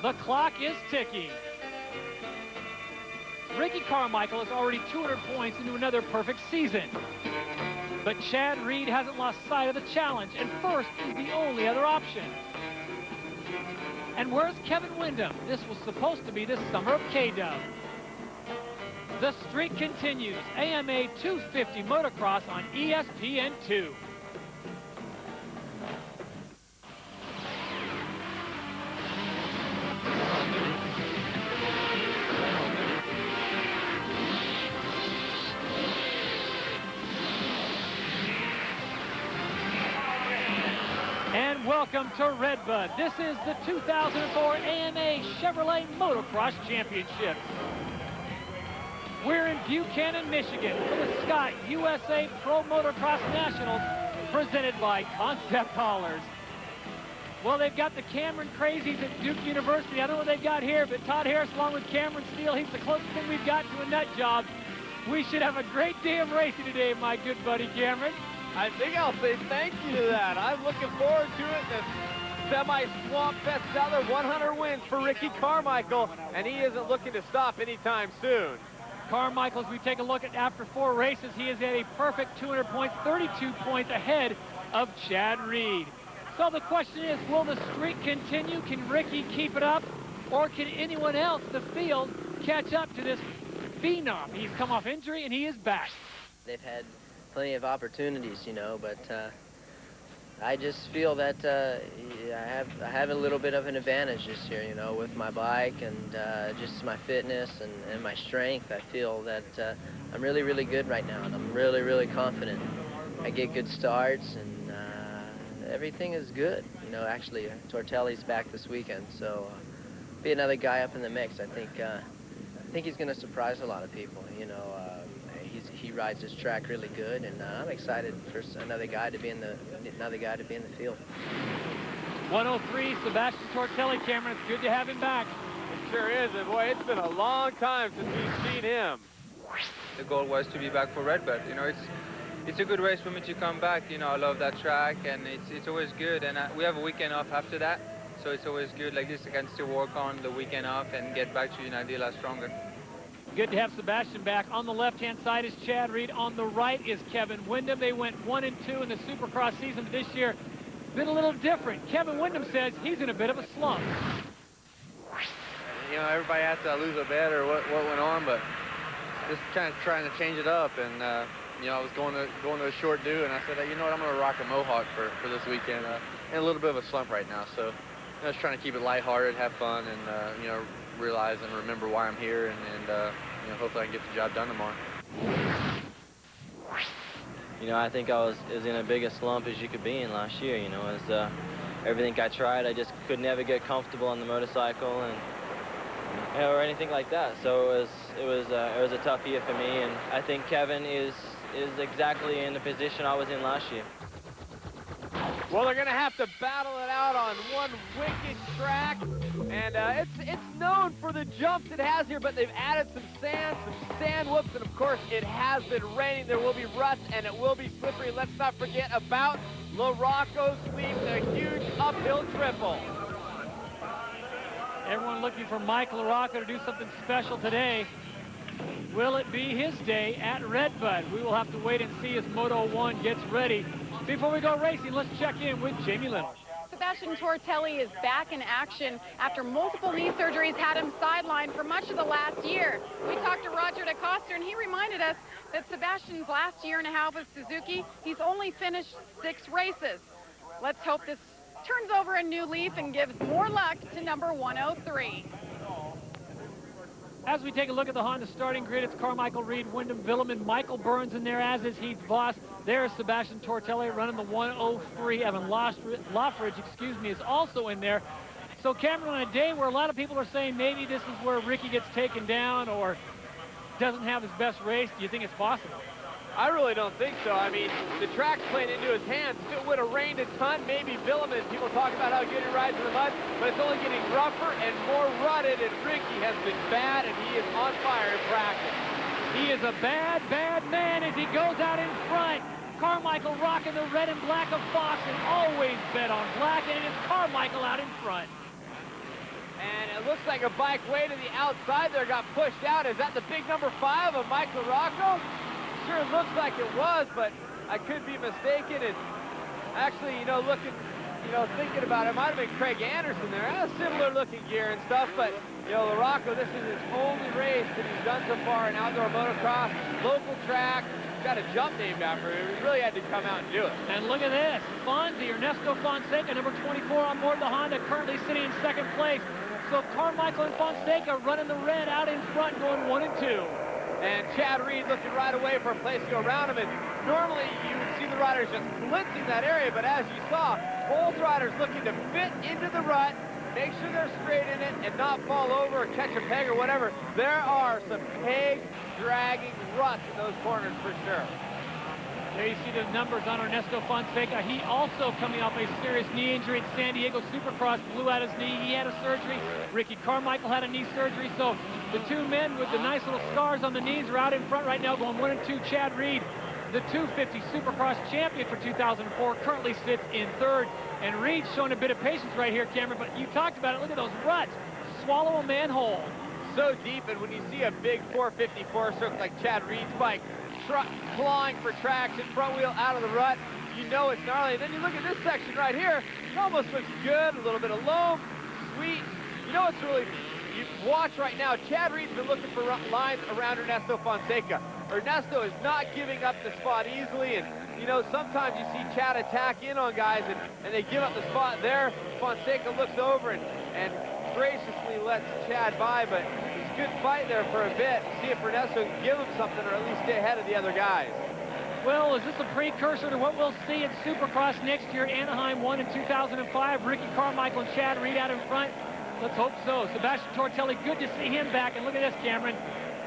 The clock is ticking. Ricky Carmichael is already 200 points into another perfect season. But Chad Reed hasn't lost sight of the challenge, and first is the only other option. And where's Kevin Windham? This was supposed to be the summer of K-Dub. The streak continues. AMA 250 Motocross on ESPN2. And welcome to Redbud. This is the 2004 AMA Chevrolet Motocross Championship. We're in Buchanan, Michigan for the Scott USA Pro Motocross Nationals presented by Concept Haulers. Well, they've got the Cameron Crazies at Duke University. I don't know what they've got here, but Todd Harris along with Cameron Steele, he's the closest thing we've got to a nut job. We should have a great day of racing today, my good buddy Cameron. I think I'll say thank you to that. I'm looking forward to it. The semi-swamp fest out there, 100 wins for Ricky Carmichael, and he isn't looking to stop anytime soon. Carmichael, as we take a look at after 4 races, he is at a perfect 200 points, 32 points ahead of Chad Reed. So the question is, will the streak continue? Can Ricky keep it up? Or can anyone else in the field catch up to this phenom? He's come off injury and he is back. They've had plenty of opportunities, you know, but I just feel that I have a little bit of an advantage this year, you know, with my bike and just my fitness and my strength. I feel that I'm really, really good right now, and I'm really, really confident. I get good starts, and everything is good. You know, actually, Tortelli's back this weekend, so be another guy up in the mix. I think he's going to surprise a lot of people, you know. He rides this track really good, and I'm excited for another guy to be in the field. 103, Sebastian Tortelli. Cameron, it's good to have him back. It sure is, and boy, it's been a long time since we've seen him. The goal was to be back for Redbud. You know, it's a good race for me to come back. You know, I love that track, and it's always good. And we have a weekend off after that, so it's always good. Like this, I can still work on the weekend off and get back to Unadilla stronger. Good to have Sebastian back. On the left-hand side is Chad Reed. On the right is Kevin Windham. They went 1 and 2 in the Supercross season, but this year been a little different. Kevin Windham says he's in a bit of a slump. You know, everybody has to lose a bet or what went on, but just kind of trying to change it up. And you know, I was going to a short due, and I said, you know what, I'm going to rock a Mohawk for this weekend. In a little bit of a slump right now, so I was trying to keep it lighthearted, have fun, and you know, realize and remember why I'm here, and you know, hopefully I can get the job done tomorrow. You know, I think I was in a big a slump as you could be in last year. You know, as everything I tried, I just could never get comfortable on the motorcycle, and you know, or anything like that. So it was a tough year for me, and I think Kevin is exactly in the position I was in last year. Well, they're going to have to battle it out on one wicked track, and it's known for the jumps it has here, but they've added some sand whoops, and of course it has been raining. There will be rust, and it will be slippery. Let's not forget about LaRocco sweeps a huge uphill triple. Everyone looking for Mike LaRocco to do something special today. Will it be his day at Redbud? We will have to wait and see as Moto 1 gets ready. Before we go racing, let's check in with Jamie Little. Sebastian Tortelli is back in action after multiple knee surgeries had him sidelined for much of the last year. We talked to Roger DeCoster, and he reminded us that Sebastian's last year and a half with Suzuki, he's only finished 6 races. Let's hope this turns over a new leaf and gives more luck to number 103. As we take a look at the Honda starting grid, it's Carmichael, Reed, Windham, Villeman, Michael Burns in there, as is Heath Voss. There's Sebastian Tortelli running the 103. Evan Loffridge, is also in there. So Cameron, on a day where a lot of people are saying maybe this is where Ricky gets taken down or doesn't have his best race, do you think it's possible? I really don't think so. I mean, the track's playing into his hands. If it would have rained a ton, maybe Villeman, people talk about how good he rides in the mud, but it's only getting rougher and more rutted, and Ricky has been bad, and he is on fire in practice. He is a bad, bad man as he goes out in front. Carmichael rocking the red and black of Fox, and always bet on black, and it's Carmichael out in front. And it looks like a bike way to the outside there got pushed out. Is that the big number 5 of Mike LaRocco? Sure looks like it was, but I could be mistaken. And actually, you know, thinking about it, might have been Craig Anderson there. Has similar looking gear and stuff, but, you know, LaRocco, this is his only race that he's done so far in outdoor motocross, local track. Got a jump named after him. He really had to come out and do it. And look at this. Fonzie, Ernesto Fonseca, number 24 on board the Honda, currently sitting in second place. So Carmichael and Fonseca running the red out in front, going 1 and 2. And Chad Reed looking right away for a place to go around him. And normally you would see the riders just blitzing that area, but as you saw, both riders looking to fit into the rut, make sure they're straight in it and not fall over or catch a peg or whatever. There are some peg-dragging ruts in those corners for sure. There you see the numbers on Ernesto Fonseca. He also coming off a serious knee injury at San Diego Supercross, blew out his knee. He had a surgery. Ricky Carmichael had a knee surgery. So the two men with the nice little scars on the knees are out in front right now going 1 and 2. Chad Reed, the 250 Supercross champion for 2004, currently sits in third. And Reed showing a bit of patience right here, Cameron, but you talked about it. Look at those ruts. Swallow a manhole. So deep, and when you see a big 454 stroke like Chad Reed's bike, clawing for traction, front wheel out of the rut, you know it's gnarly. And then you look at this section right here, it almost looks good, a little bit of loam, sweet. You know it's really, you watch right now, Chad Reed's been looking for lines around Ernesto Fonseca. Ernesto is not giving up the spot easily, and you know, sometimes you see Chad attack in on guys and they give up the spot there. Fonseca looks over and graciously lets Chad by, but it's a good fight there for a bit. See if Ernesto can give him something or at least stay ahead of the other guys. Well, is this a precursor to what we'll see in Supercross next year? Anaheim won in 2005. Ricky Carmichael and Chad Reed out in front. Let's hope so. Sebastian Tortelli, good to see him back. And look at this, Cameron.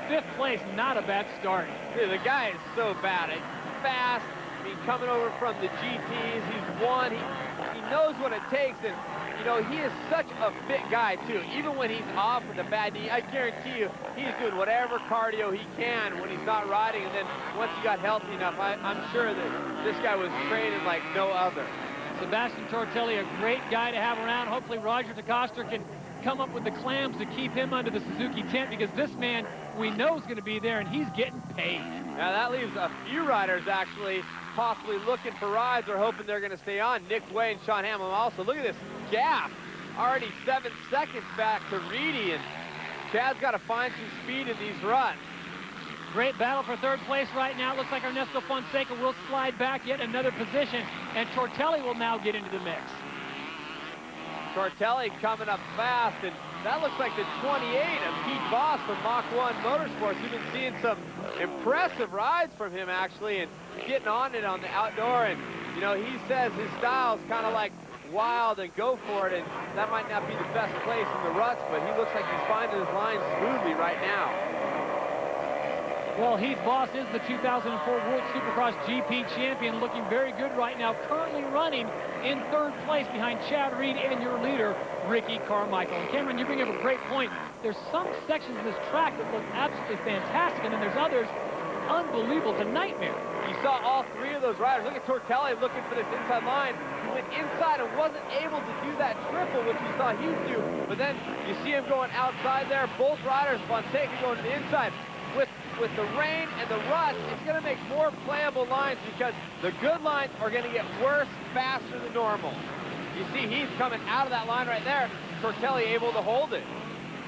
5th place, not a bad start. Dude, the guy is so bad. He's fast. I mean, coming over from the GPs, he's won. He knows what it takes, and you know, he is such a fit guy too. Even when he's off with a bad knee, I guarantee you, he's doing whatever cardio he can when he's not riding. And then once he got healthy enough, I'm sure that this guy was training like no other. Sebastian Tortelli, a great guy to have around. Hopefully Roger DeCoster can come up with the clams to keep him under the Suzuki tent, because this man we know is going to be there, and he's getting paid. Now that leaves a few riders actually possibly looking for rides or hoping they're going to stay on. Nick Way and Sean Hamlin also. Look at this gap. Already 7 seconds back to Reedy, and Chad's got to find some speed in these ruts. Great battle for 3rd place right now. Looks like Ernesto Fonseca will slide back yet another position, and Tortelli will now get into the mix. Tortelli coming up fast, and that looks like the 28 of Pete Boss from Mach 1 Motorsports. We've been seeing some impressive rides from him, actually, and getting on it on the outdoor. And, you know, he says his style's kind of like wild and go for it, and that might not be the best place in the ruts, but he looks like he's finding his lines smoothly right now. Well, Heath Boss is the 2004 World Supercross GP champion, looking very good right now, currently running in 3rd place behind Chad Reed and your leader, Ricky Carmichael. And Cameron, you bring up a great point. There's some sections of this track that look absolutely fantastic, and then there's others unbelievable. It's a nightmare. You saw all 3 of those riders. Look at Tortelli looking for this inside line. He went inside and wasn't able to do that triple, which we saw Heath do. But then you see him going outside there. Both riders, Fonseca going to the inside. With the rain and the rust, it's going to make more playable lines, because the good lines are going to get worse faster than normal. You see Heath coming out of that line right there. Tortelli able to hold it.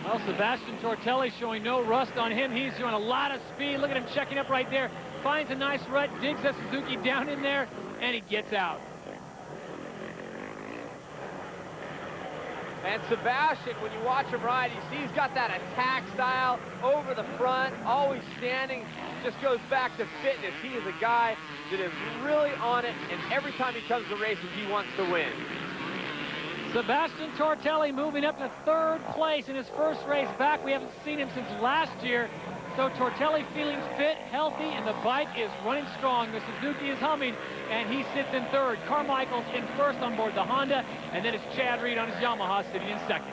Well, Sebastian Tortelli showing no rust on him. He's showing a lot of speed. Look at him checking up right there. Finds a nice rut, digs that Suzuki down in there, and he gets out. And Sebastian, when you watch him ride, you see he's got that attack style over the front, always standing, just goes back to fitness. He is a guy that is really on it, and every time he comes to races, he wants to win. Sebastian Tortelli moving up to 3rd place in his first race back. We haven't seen him since last year. So Tortelli feeling fit, healthy, and the bike is running strong. The Suzuki is humming, and he sits in 3rd. Carmichael's in 1st on board the Honda, and then it's Chad Reed on his Yamaha sitting in 2nd.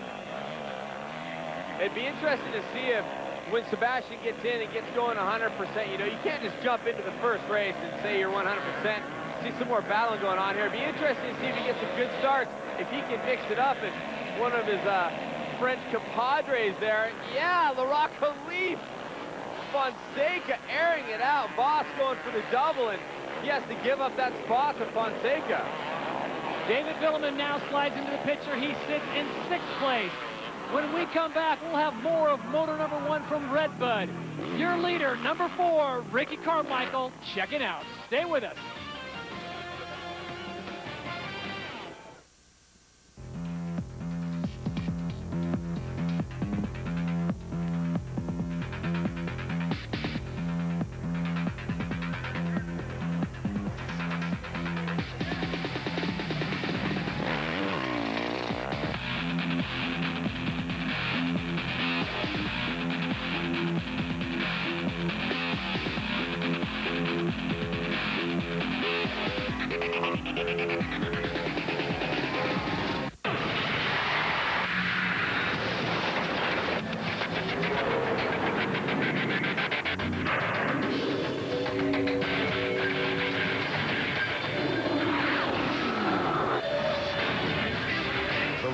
It'd be interesting to see if when Sebastian gets in and gets going 100%, you know, you can't just jump into the first race and say you're 100%. See some more battling going on here. It'd be interesting to see if he gets some good starts, if he can mix it up, and one of his French compadres there. Yeah, LaRocco leap. Fonseca airing it out. Voss going for the double, and he has to give up that spot to Fonseca. David Vuillemin now slides into the picture. He sits in 6th place. When we come back, we'll have more of motor number 1 from Redbud. Your leader, number 4, Ricky Carmichael, checking out. Stay with us.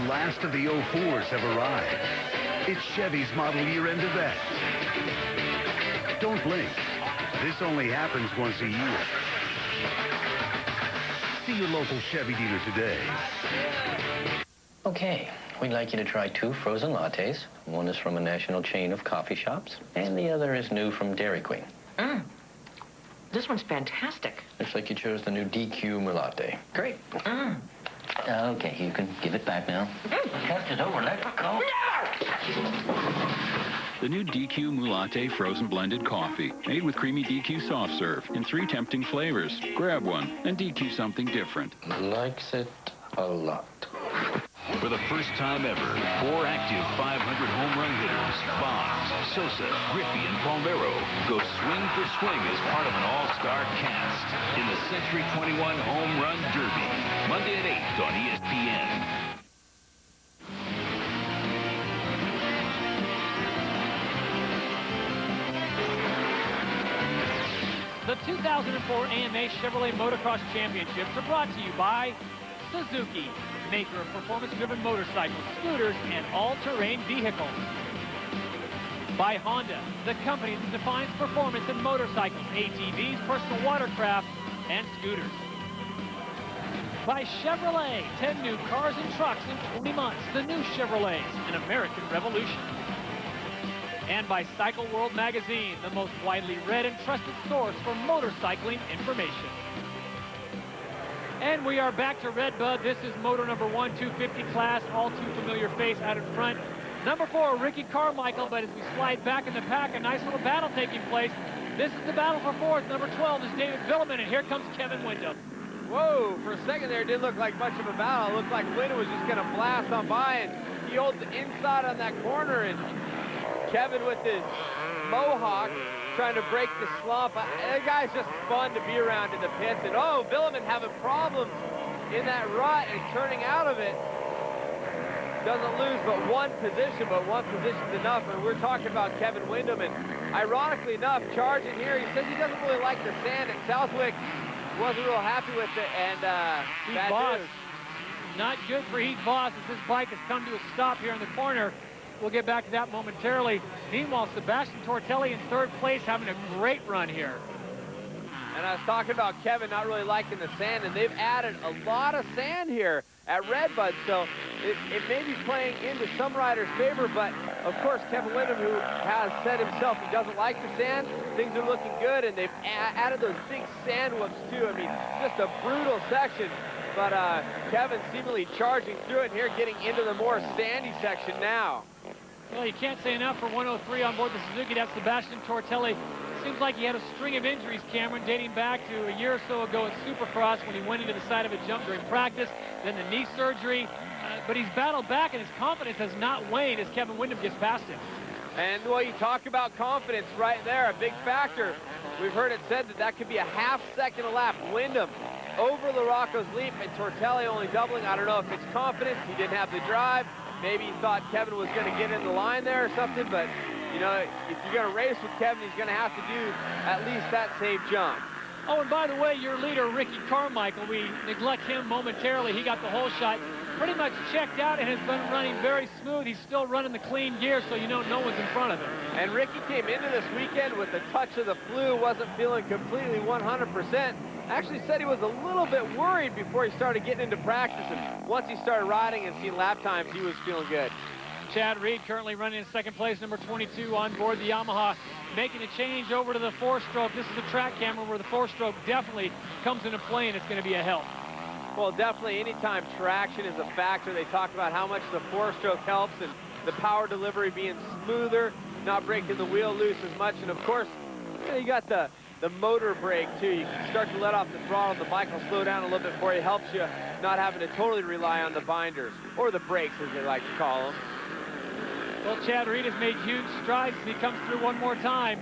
Last of the 04s have arrived. It's Chevy's model year-end event. Don't blink. This only happens once a year. See your local Chevy dealer today. Okay, we'd like you to try 2 frozen lattes. One is from a national chain of coffee shops, and the other is new from Dairy Queen. This one's fantastic. Looks like you chose the new DQ Mulatte. Great. Okay, you can give it back now. Test it over, let go. The new DQ Mulatte frozen blended coffee, made with creamy DQ soft serve in 3 tempting flavors. Grab one and DQ something different. Likes it a lot. For the first time ever, 4 active 500 home run hitters, Bonds, Sosa, Griffey, and Palmeiro, go swing for swing as part of an all-star cast in the Century 21 Home Run Derby, Monday at 8 on ESPN. The 2004 AMA Chevrolet Motocross Championships are brought to you by Suzuki, maker of performance-driven motorcycles, scooters, and all-terrain vehicles. By Honda, the company that defines performance in motorcycles, ATVs, personal watercraft, and scooters. By Chevrolet, 10 new cars and trucks in 20 months. The new Chevrolets, an American revolution. And by Cycle World Magazine, the most widely read and trusted source for motorcycling information. And we are back to Redbud. This is motor number 1, 250 class, all too familiar face out in front. Number 4, Ricky Carmichael, but as we slide back in the pack, a nice little battle taking place. This is the battle for 4th. Number 12 is David Vuillemin, and here comes Kevin Windham. Whoa, for a second there, it didn't look like much of a battle. It looked like Windham was just going to blast on by, and he holds the inside on that corner, and Kevin with his mohawk trying to break the slump. That guy's just fun to be around in the pits. And oh, Vuillemin having problems in that rut and turning out of it. Doesn't lose but one position's enough. And we're talking about Kevin Windham. And ironically enough, charging here, he says he doesn't really like the sand at Southwick. Wasn't real happy with it. And Heath Voss, not good for Heath Voss as this bike has come to a stop here in the corner. We'll get back to that momentarily. Meanwhile, Sebastian Tortelli in 3rd place, having a great run here. And I was talking about Kevin not really liking the sand, and they've added a lot of sand here at Redbud, so it may be playing into some riders' favor, but of course Kevin Windham, who has said himself he doesn't like the sand, things are looking good, and they've added those big sand whoops too. I mean, just a brutal section. But Kevin seemingly charging through it here, getting into the more sandy section now. Well, you can't say enough for 103 on board the Suzuki. That's Sebastian Tortelli. Seems like he had a string of injuries, Cameron, dating back to a year or so ago at Supercross when he went into the side of a jump during practice, then the knee surgery. But he's battled back, and his confidence has not waned as Kevin Windham gets past him. And, well, you talk about confidence right there, a big factor. We've heard it said that that could be a half-second a lap. Windham over LaRocco's leap, and Tortelli only doubling. I don't know if it's confidence. He didn't have the drive. Maybe he thought Kevin was going to get in the line there or something, but, you know, if you're going to race with Kevin, he's going to have to do at least that safe jump. Oh, and by the way, your leader, Ricky Carmichael, we neglect him momentarily. He got the whole shot. Pretty much checked out and has been running very smooth. He's still running the clean gear, so you know no one's in front of him. And Ricky came into this weekend with a touch of the flu, wasn't feeling completely 100%. Actually said he was a little bit worried before he started getting into practice, and once he started riding and seeing lap times, he was feeling good. Chad Reed currently running in second place, number 22 on board the Yamaha, making a change over to the four-stroke. This is a track camera where the four-stroke definitely comes into play, and it's going to be a help. Well, definitely anytime traction is a factor, they talk about how much the four-stroke helps and the power delivery being smoother, not breaking the wheel loose as much. And of course, you got the motor brake too. You can start to let off the throttle, the bike will slow down a little bit for you, helps you not having to totally rely on the binders, or the brakes as they like to call them. Well, Chad Reed has made huge strides as he comes through one more time.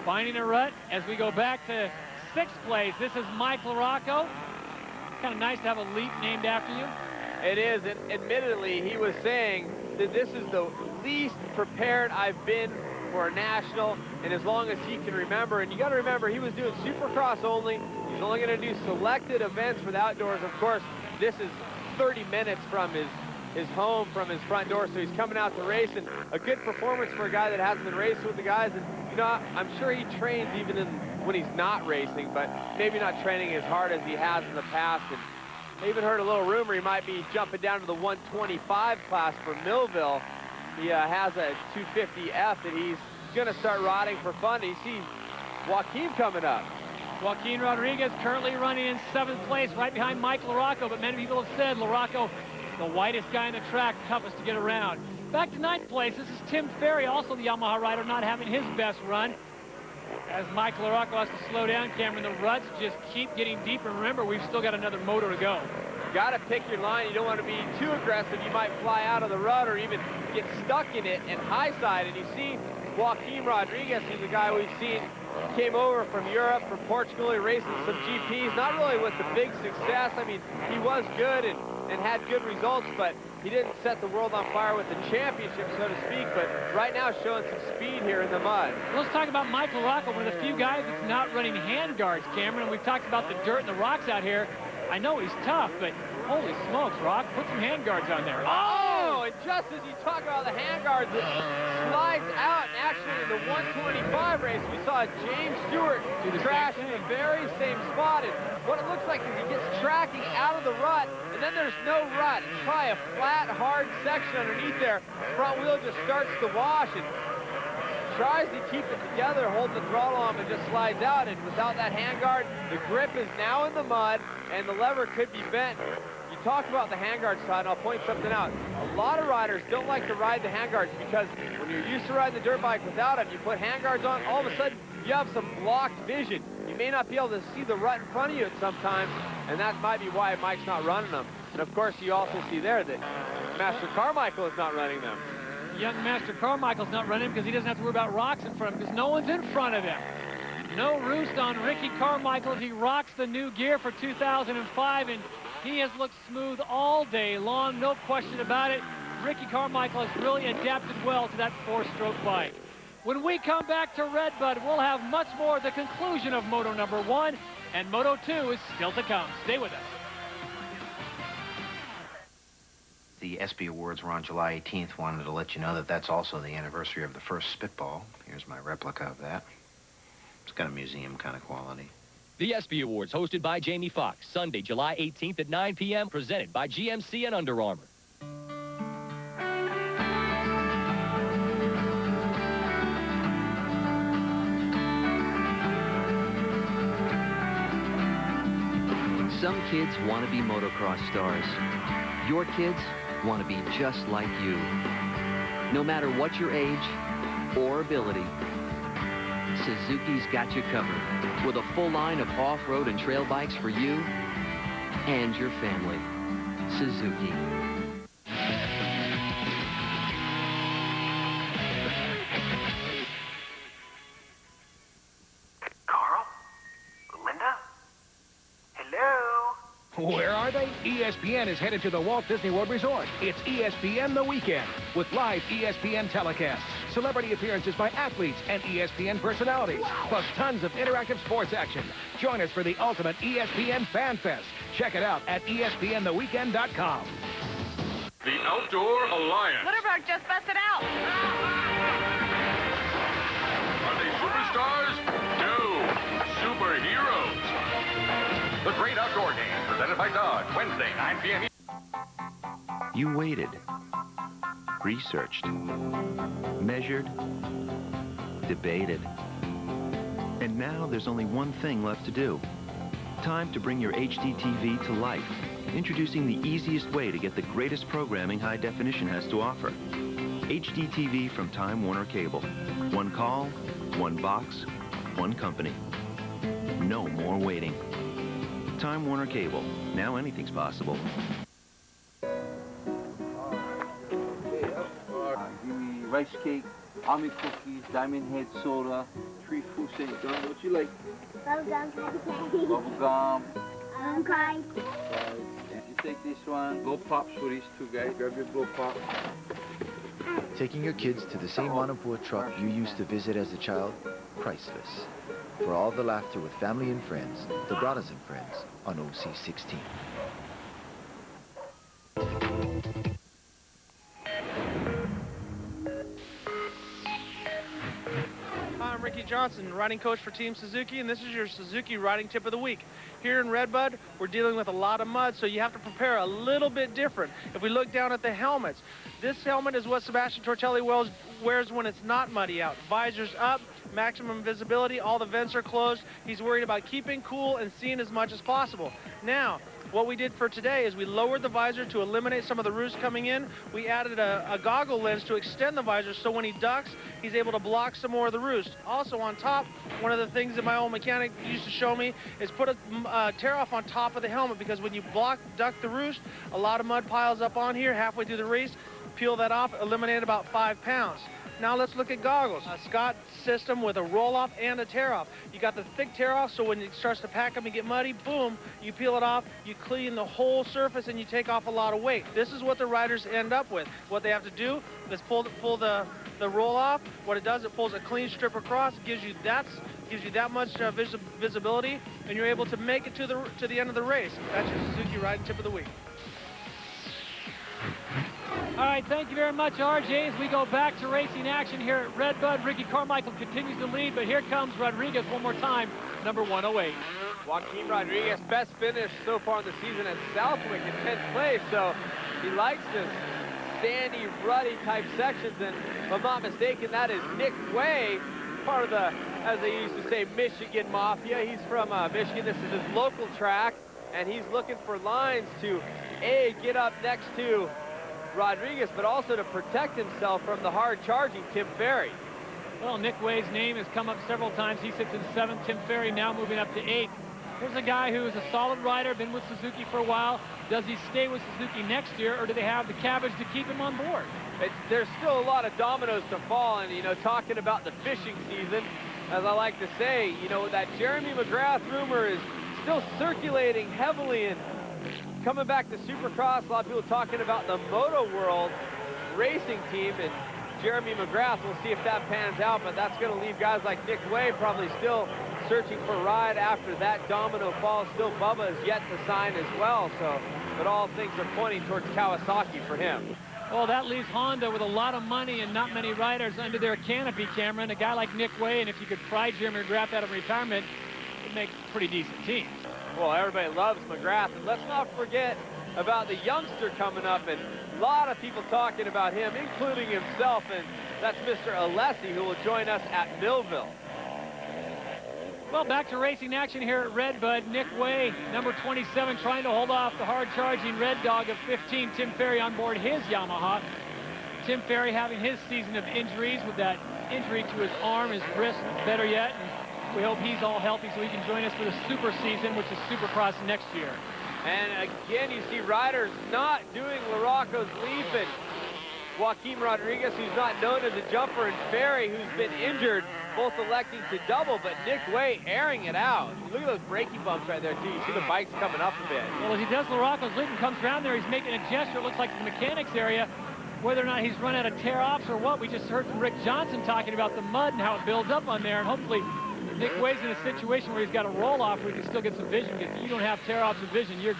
Finding a rut as we go back to 6th place. This is Mike LaRocco. Kind of nice to have a leap named after you. It is, and admittedly, he was saying that this is the least prepared I've been for a national, and as long as he can remember. And you got to remember, he was doing Supercross only. He's only going to do selected events for the outdoors. Of course, this is 30 minutes from his home, from his front door, so he's coming out to race, and a good performance for a guy that hasn't been racing with the guys. And you know, I'm sure he trains even when he's not racing, but maybe not training as hard as he has in the past. And I even heard a little rumor he might be jumping down to the 125 class for Millville. He has a 250F that he's going to start riding for fun. He sees Joaquin coming up. Joaquin Rodriguez currently running in 7th place, right behind Mike LaRocco, but many people have said LaRocco, the whitest guy in the track, toughest to get around. Back to 9th place, this is Tim Ferry, also the Yamaha rider, not having his best run. As Mike LaRocco has to slow down, Cameron, the ruts just keep getting deeper. Remember, we've still got another motor to go. Got to pick your line. You don't want to be too aggressive. You might fly out of the rut or even get stuck in it and high side. And you see Joaquin Rodriguez, he's a guy we've seen, came over from Europe, from Portugal. He raced in some GPs, not really with the big success. I mean, he was good and had good results, but he didn't set the world on fire with the championship, so to speak, but right now showing some speed here in the mud. Let's talk about Mike LaRocco, one of the few guys that's not running handguards, Cameron, and we've talked about the dirt and the rocks out here. I know he's tough, but holy smokes, Rock, put some handguards on there. Oh, and just as you talk about the handguards, it slides out, and actually in the 125 race, we saw James Stewart crash in the very same spot, and what it looks like is he gets tracking out of the rut, and then there's no rut. It's probably a flat, hard section underneath there. Front wheel just starts to wash and tries to keep it together, holding the throttle on, and just slides out. And without that handguard, the grip is now in the mud, and the lever could be bent. You talk about the handguard side, and I'll point something out. A lot of riders don't like to ride the handguards because when you're used to riding the dirt bike without them, you put handguards on, all of a sudden you have some blocked vision. You may not be able to see the rut in front of you at sometimes, and that might be why Mike's not running them. And of course, you also see there that Master Carmichael is not running them. Young Master Carmichael's not running because he doesn't have to worry about rocks in front of him because no one's in front of him. No roost on Ricky Carmichael as he rocks the new gear for 2005, and he has looked smooth all day long, no question about it. Ricky Carmichael has really adapted well to that four-stroke bike. When we come back to Redbud, we'll have much more at the conclusion of Moto number 1, and Moto 2 is still to come. Stay with us. The ESPY Awards were on July 18th. Wanted to let you know that that's also the anniversary of the first Spitball. Here's my replica of that. It's got a museum kind of quality. The ESPY Awards, hosted by Jamie Foxx, Sunday, July 18th at 9 p.m., presented by GMC and Under Armour. Some kids want to be motocross stars. Your kids want to be just like you. No matter what your age or ability, Suzuki's got you covered with a full line of off-road and trail bikes for you and your family. Suzuki. Carl? Linda? Hello? Where are they? ESPN is headed to the Walt Disney World Resort. It's ESPN The Weekend with live ESPN telecasts. celebrity appearances by athletes and ESPN personalities, plus tons of interactive sports action. Join us for the ultimate ESPN Fan Fest. Check it out at ESPNTheWeekend.com. The Outdoor Alliance. Litterbug just busted out. Are they superstars? No. Superheroes. The Great Outdoor Game, presented by Dodge, Wednesday, 9 p.m. You waited, researched, measured, debated. And now there's only one thing left to do. Time to bring your HD TV to life. Introducing the easiest way to get the greatest programming high definition has to offer. HD TV from Time Warner Cable. One call, one box, one company. No more waiting. Time Warner Cable. Now anything's possible. Give me rice cake, almond cookies, diamond head soda, tree fruit St. John. What you like? Bubblegum candy. Bubblegum. Kind. You take this one. Blow pops for these two guys. Grab your blow pop. Taking your kids to the same Monteport truck you used to visit as a child, priceless. For all the laughter with family and friends, the Brothers and Friends on OC16. I'm Ricky Johnson, riding coach for Team Suzuki, and this is your Suzuki riding tip of the week. Here in Redbud, we're dealing with a lot of mud, so you have to prepare a little bit different. If we look down at the helmets, this helmet is what Sebastian Tortelli wears when it's not muddy out. Visor's up, maximum visibility, all the vents are closed. He's worried about keeping cool and seeing as much as possible. Now, what we did for today is we lowered the visor to eliminate some of the roost coming in. We added a goggle lens to extend the visor so when he ducks, he's able to block some more of the roost. Also on top, one of the things that my old mechanic used to show me is put a tear-off on top of the helmet, because when you duck the roost, a lot of mud piles up on here halfway through the race. Peel that off, eliminate about 5 pounds. Now let's look at goggles. A Scott system with a roll-off and a tear-off. You got the thick tear-off, so when it starts to pack up and get muddy, boom, you peel it off, you clean the whole surface, and you take off a lot of weight. This is what the riders end up with. What they have to do is pull the roll-off. What it does, it pulls a clean strip across, gives you that much visibility, and you're able to make it to the end of the race. That's your Suzuki riding tip of the week. All right, thank you very much, RJ. As we go back to racing action here at Redbud, Ricky Carmichael continues to lead, but here comes Rodriguez one more time, number 108. Joaquin Rodriguez, best finish so far in the season at Southwick in 10th place, so he likes this sandy, ruddy type sections, and if I'm not mistaken, that is Nick Way, part of the, as they used to say, Michigan Mafia. He's from Michigan. This is his local track, and he's looking for lines to, A, get up next to Rodriguez, but also to protect himself from the hard-charging Tim Ferry. Well, Nick Way's name has come up several times. He sits in 7th. Tim Ferry now moving up to 8th. Here's a guy who is a solid rider, been with Suzuki for a while. Does he stay with Suzuki next year, or do they have the cabbage to keep him on board? There's still a lot of dominoes to fall, and, you know, talking about the fishing season, as I like to say, you know, that Jeremy McGrath rumor is still circulating heavily, and coming back to Supercross, a lot of people talking about the Moto World racing team, and Jeremy McGrath, we'll see if that pans out, but that's going to leave guys like Nick Way probably still searching for a ride after that domino falls. Still, Bubba is yet to sign as well, so, but all things are pointing towards Kawasaki for him. Well, that leaves Honda with a lot of money and not many riders under their canopy, Cameron. A guy like Nick Way, and if you could pry Jeremy McGrath out of retirement, it would make a pretty decent team. Well, everybody loves McGrath, and let's not forget about the youngster coming up, and a lot of people talking about him, including himself, and that's Mr. Alessi, who will join us at Millville. Well, back to racing action here at Redbud. Nick Way, number 27, trying to hold off the hard-charging Red Dog of 15, Tim Ferry, on board his Yamaha. Tim Ferry having his season of injuries with that injury to his arm, his wrist, better yet. And we hope he's all healthy so he can join us for the Super season, which is Supercross next year. And again, you see riders not doing LaRocco's leap, and Joaquin Rodriguez, who's not known as a jumper, and Ferry, who's been injured, both electing to double, but Nick Way airing it out. Look at those braking bumps right there, too. You see the bikes coming up a bit. Well, as he does LaRocco's leap and comes around there, he's making a gesture. It looks like the mechanics area. whether or not he's run out of tear-offs or what. We just heard from Rick Johnson talking about the mud and how it builds up on there, and hopefully Nick Way's in a situation where he's got a roll-off where he can still get some vision. If you don't have tear-offs of vision, you're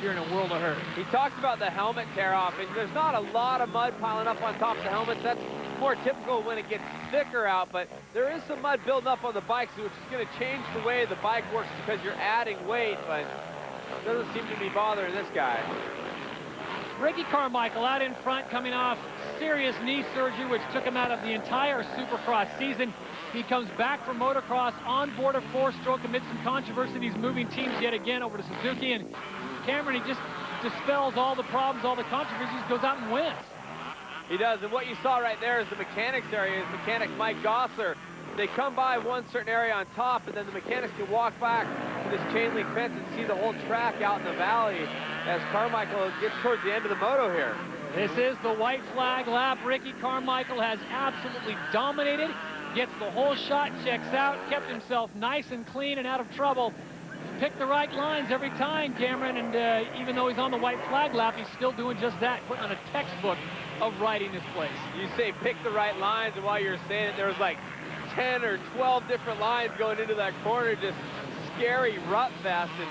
in a world of hurt. He talks about the helmet tear-off, and there's not a lot of mud piling up on top of the helmets. That's more typical when it gets thicker out, but there is some mud building up on the bikes, which is going to change the way the bike works because you're adding weight, but it doesn't seem to be bothering this guy. Ricky Carmichael out in front, coming off serious knee surgery, which took him out of the entire Supercross season. He comes back from motocross on board a four-stroke amid some controversy. He's moving teams yet again over to Suzuki, and Cameron, he just dispels all the problems, all the controversies, goes out and wins. He does, and what you saw right there is the mechanics area. Is mechanic Mike Gossler. They come by one certain area on top, and then the mechanics can walk back to this chain link fence and see the whole track out in the valley as Carmichael gets towards the end of the moto here. This is the white flag lap. Ricky Carmichael has absolutely dominated, gets the whole shot, checks out, kept himself nice and clean and out of trouble. Picked the right lines every time, Cameron, and even though he's on the white flag lap, he's still doing just that, putting on a textbook of riding this place. You say pick the right lines, and while you're saying it, there was like 10 or 12 different lines going into that corner, just scary rut fest, and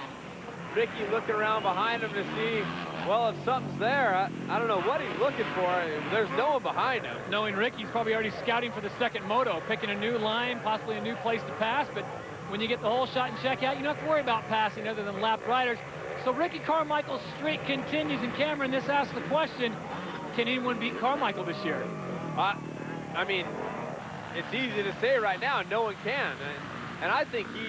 Ricky looking around behind him to see, well, if something's there, I don't know what he's looking for. There's no one behind him. Knowing Rick, he's probably already scouting for the second moto, picking a new line, possibly a new place to pass, but when you get the whole shot and check out, you don't have to worry about passing other than lapped riders. So Ricky Carmichael's streak continues, and Cameron, this asks the question, can anyone beat Carmichael this year? I mean, it's easy to say right now, no one can. And I think he,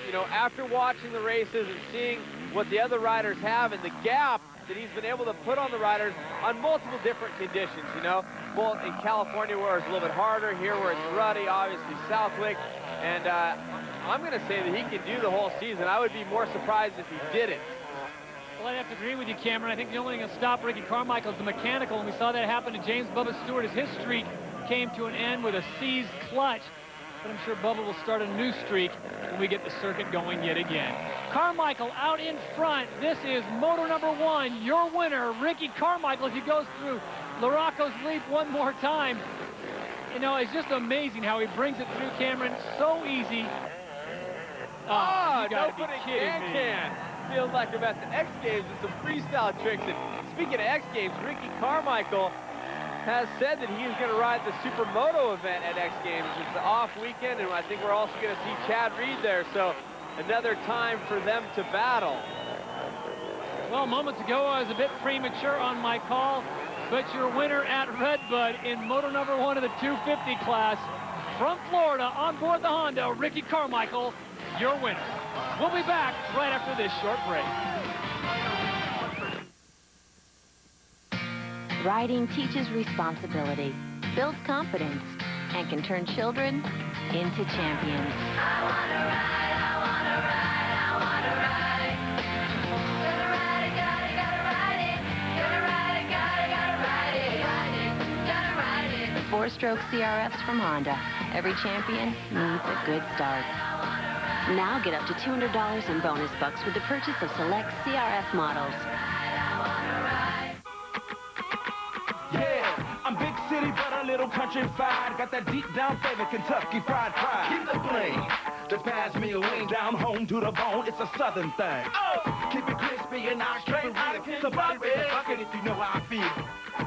you know, after watching the races and seeing what the other riders have and the gap that he's been able to put on the riders on multiple different conditions, you know, both in California where it's a little bit harder, here where it's ruddy, obviously Southwick, and I'm going to say that he can do the whole season. I would be more surprised if he didn't. Well, I have to agree with you, Cameron. I think the only thing that stopped Ricky Carmichael is the mechanical, and we saw that happen to James Bubba Stewart as his streak came to an end with a seized clutch. But I'm sure Bubba will start a new streak when we get the circuit going yet again. Carmichael out in front. This is moto number one. Your winner, Ricky Carmichael, as he goes through Larocco's Leap one more time. You know, it's just amazing how he brings it through, Cameron. So easy. Oh, you gotta be nobody kidding me. Feels like we're at the X Games with some freestyle tricks. And speaking of X Games, Ricky Carmichael has said that he is going to ride the Supermoto event at X Games. It's the off weekend, and I think we're also going to see Chad Reed there. So another time for them to battle. Well, moments ago, I was a bit premature on my call, but your winner at Redbud in moto number one of the 250 class from Florida on board the Honda, Ricky Carmichael, your winner. We'll be back right after this short break. Riding teaches responsibility, builds confidence, and can turn children into champions. I wanna ride, I wanna ride, I wanna ride. Gonna ride it, gotta ride it. Gonna ride it, gotta ride it. Ride it, gotta ride it. The four-stroke CRFs from Honda. Every champion needs a good start. Now get up to $200 in bonus bucks with the purchase of select CRF models. Yeah, I'm big city, but a little countrified. Got that deep down flavor, Kentucky fried pride. Keep the flame to pass me a wing down home to the bone. It's a southern thing. Oh, keep it crispy and I straight out of somebody raise a bucket if you know how I feel.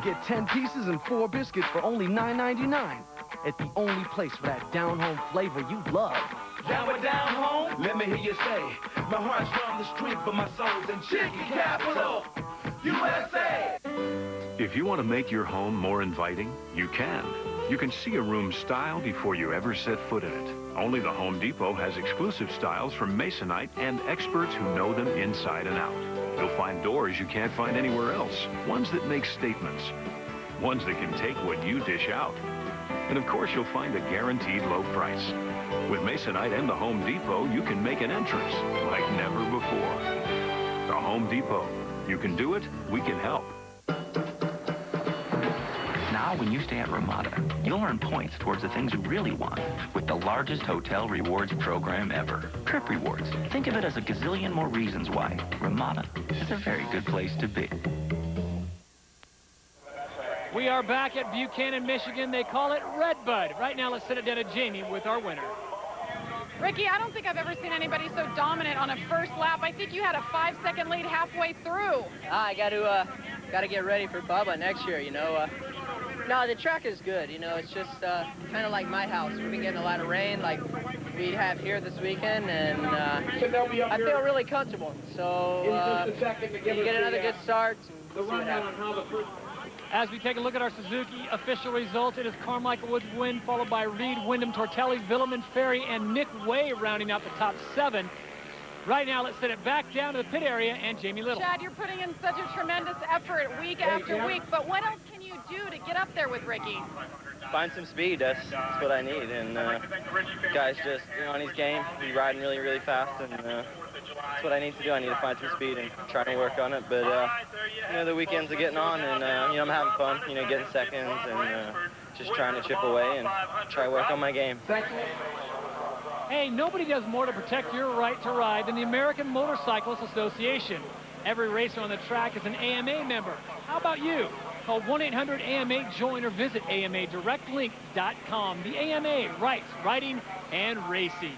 Get 10 pieces and 4 biscuits for only $9.99 at the only place for that down-home flavor you love. Down with down home, let me hear you say, my heart's from the street, but my soul's in chicken capital, USA. If you want to make your home more inviting, you can. You can see a room's style before you ever set foot in it. Only the Home Depot has exclusive styles from Masonite and experts who know them inside and out. You'll find doors you can't find anywhere else, ones that make statements, ones that can take what you dish out. And of course, you'll find a guaranteed low price. With Masonite and the Home Depot, you can make an entrance like never before. The Home Depot. You can do it, we can help. Now, when you stay at Ramada, you'll earn points towards the things you really want with the largest hotel rewards program ever. Trip Rewards. Think of it as a gazillion more reasons why Ramada is a very good place to be. We are back at Buchanan, Michigan. They call it Redbud. Right now, let's send it down to Jamie with our winner. Ricky, I don't think I've ever seen anybody so dominant on a first lap. I think you had a 5-second lead halfway through. I got to get ready for Bubba next year, you know. No, the track is good, you know. It's just kind of like my house. We've been getting a lot of rain like we have here this weekend, and I feel really comfortable. So you get another good start. And see what happens. As we take a look at our Suzuki official results, it is Carmichael Woods' win, followed by Reed, Wyndham, Tortelli, Villeman, Ferry, and Nick Way rounding out the top 7. Right now, let's send it back down to the pit area and Jamie Little. Chad, you're putting in such a tremendous effort week after week, but what else can you do to get up there with Ricky? Find some speed. That's what I need. And guys just, on his game, he's riding really, really fast, and that's what I need to do. I need to find some speed and try to work on it. But the weekends are getting on, and I'm having fun. Getting seconds and just trying to chip away and try to work on my game. Hey, nobody does more to protect your right to ride than the American Motorcyclists Association. Every racer on the track is an AMA member. How about you? Call 1-800-AMA-JOIN or visit AMADirectLink.com. The AMA, rights, riding, and racing.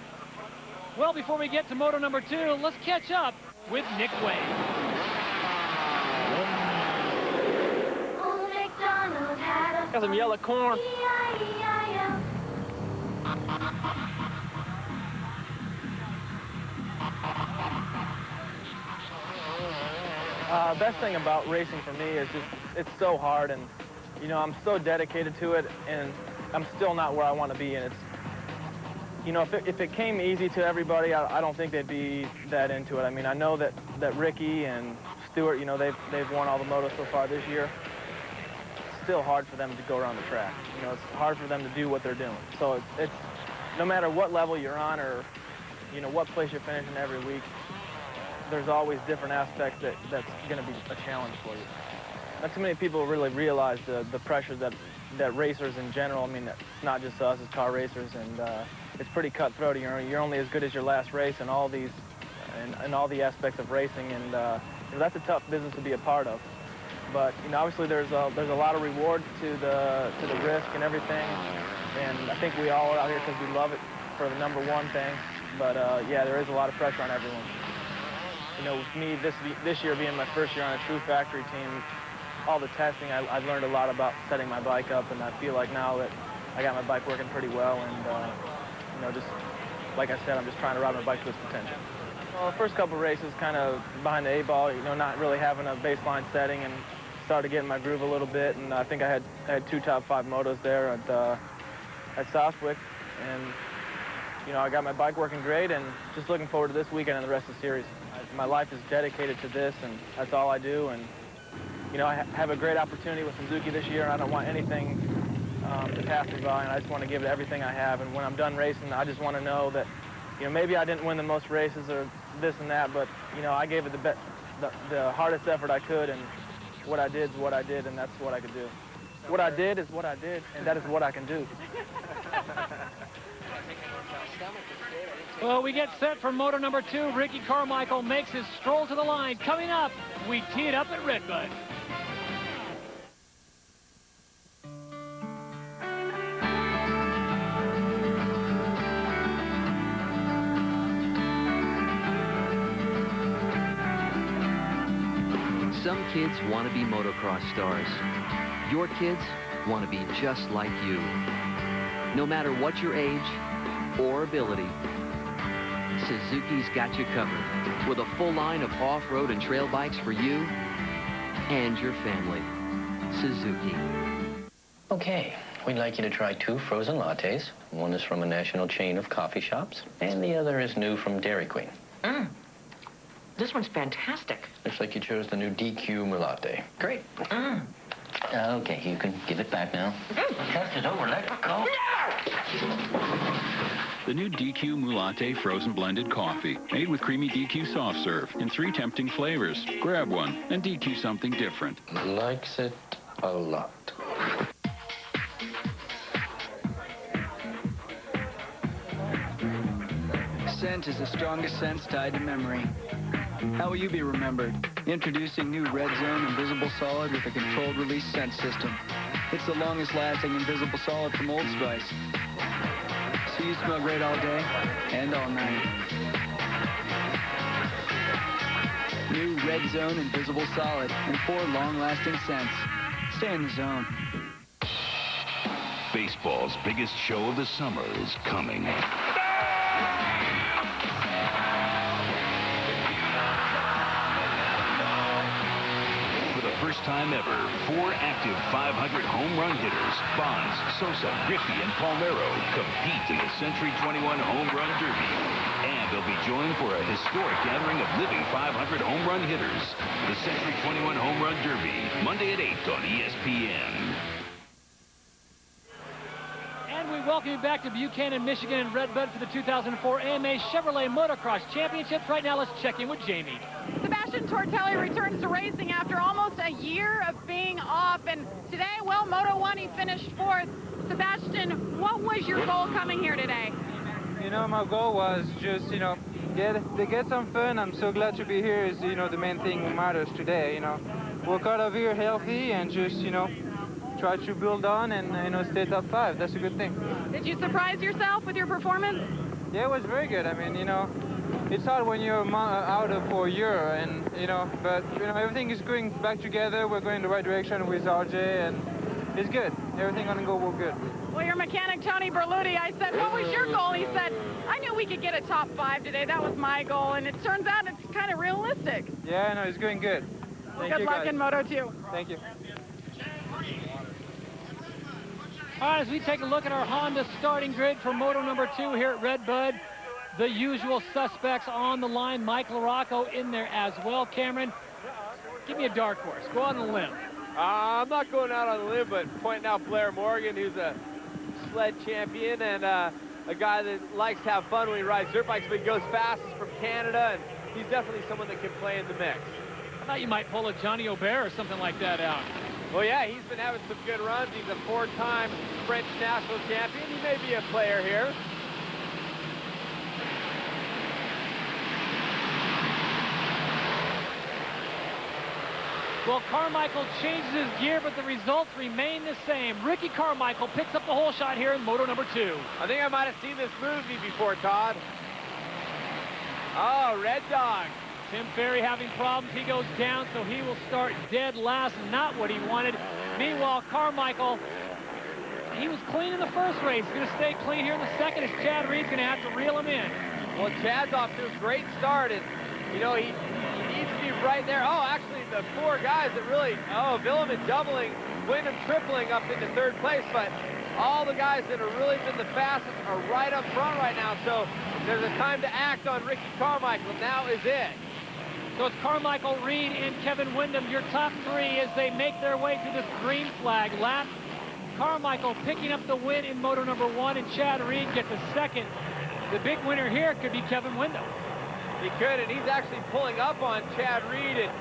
Well, before we get to moto number 2, let's catch up with Nick Way. Got some yellow corn. Best thing about racing for me is just it's so hard, and I'm so dedicated to it, and I'm still not where I want to be. And it's if it came easy to everybody, I don't think they'd be that into it. I mean, I know that Ricky and Stewart, they've won all the motos so far this year. It's still hard for them to go around the track. It's hard for them to do what they're doing. So it's no matter what level you're on or what place you're finishing every week, there's always different aspects that's going to be a challenge for you. Not too many people really realize the pressure that racers in general, I mean, it's not just us as car racers, and it's pretty cutthroat. You're only as good as your last race and all these, and all the aspects of racing, and that's a tough business to be a part of. But obviously there's a lot of reward to the risk and everything, and I think we all are out here because we love it for the number one thing. But yeah, there is a lot of pressure on everyone. With me this year being my first year on a true factory team, all the testing, I've learned a lot about setting my bike up, and I feel like now that I got my bike working pretty well, and just like I said, I'm just trying to ride my bike to its potential. Well, the first couple races kind of behind the 8-ball, not really having a baseline setting, and started getting my groove a little bit, and I think I had 2 top 5 motos there at Southwick, and I got my bike working great, and just looking forward to this weekend and the rest of the series. My life is dedicated to this, and that's all I do. And I have a great opportunity with Suzuki this year, and I don't want anything to pass me by, and I just want to give it everything I have. And when I'm done racing, I just want to know that, maybe I didn't win the most races or this and that, but I gave it the hardest effort I could, and what I did is what I did, and that's what I could do. What I did is what I did, and that is what I can do. Well, we get set for moto number 2. Ricky Carmichael makes his stroll to the line. Coming up, we tee it up at Redbud. Some kids want to be motocross stars. Your kids want to be just like you. No matter what your age or ability, Suzuki's got you covered with a full line of off-road and trail bikes for you and your family. Suzuki. Okay, we'd like you to try 2 frozen lattes. One is from a national chain of coffee shops, and the other is new from Dairy Queen. This one's fantastic. Looks like you chose the new DQ Mulate. Great. Okay, you can give it back now. Test it over. Let go. The new DQ Mulate frozen blended coffee, made with creamy DQ soft serve in 3 tempting flavors. Grab one and DQ something different. Likes it a lot. Scent is the strongest sense tied to memory. How will you be remembered? Introducing new Red Zone Invisible Solid with a controlled release scent system. It's the longest-lasting invisible solid from Old Spice. So you smell great all day and all night. New Red Zone Invisible Solid and 4 long-lasting scents. Stay in the zone. Baseball's biggest show of the summer is coming. For the first time ever, 4 active 500 home run hitters, Bonds, Sosa, Griffey, and Palmeiro, compete in the Century 21 Home Run Derby. And they'll be joined for a historic gathering of living 500 home run hitters. The Century 21 Home Run Derby, Monday at 8 on ESPN. And we welcome you back to Buchanan, Michigan and Redbud for the 2004 AMA Chevrolet Motocross Championships. Right now, let's check in with Jamie. Sebastian Tortelli returns to racing after almost a year of being off. And today, well, Moto 1, he finished 4th. Sebastian, what was your goal coming here today? You know, my goal was just, you know, get some fun. I'm so glad to be here is, you know, the main thing that matters today, you know. Walk out of here healthy and just, you know, try to build on and, you know, stay top 5. That's a good thing. Did you surprise yourself with your performance? Yeah, it was very good. I mean, you know, it's hard when you're out for a year and, you know, but, you know, everything is going back together. We're going the right direction with RJ and it's good. Everything gonna go good. Well, your mechanic, Tony Berluti, I said, what was your goal? He said, I knew we could get a top 5 today. That was my goal. And it turns out it's kind of realistic. Yeah, I know, it's going good. Good luck in Moto 2. Thank you. All right, as we take a look at our Honda starting grid for Moto number 2 here at Redbud, the usual suspects on the line. Mike LaRocco in there as well. Cameron, give me a dark horse. Go on a limb. I'm not going out on a limb, but pointing out Blair Morgan, who's a sled champion and a guy that likes to have fun when he rides dirt bikes, but he goes fastest from Canada, and he's definitely someone that can play in the mix. I thought you might pull a Johnny Aubert or something like that out. Well, yeah, he's been having some good runs. He's a 4-time French national champion. He may be a player here. Well, Carmichael changes his gear, but the results remain the same. Ricky Carmichael picks up the whole shot here in Moto number 2. I think I might have seen this movie before, Todd. Oh, Red Dog. Tim Ferry having problems. He goes down, so he will start dead last. Not what he wanted. Meanwhile, Carmichael, he was clean in the first race. He's going to stay clean here in the second as Chad Reed's going to have to reel him in. Well, Chad's off to a great start, and, you know, he needs to be right there. Oh, actually, the 4 guys that really, Villeman doubling, Wyndham tripling up into 3rd place, but all the guys that have really been the fastest are right up front right now, so there's a time to act on Ricky Carmichael. Now is it. So it's Carmichael, Reed, and Kevin Wyndham, your top 3 as they make their way to this green flag lap. Carmichael picking up the win in Moto number 1, and Chad Reed gets a 2nd. The big winner here could be Kevin Wyndham. He could, and he's actually pulling up on Chad Reed, and,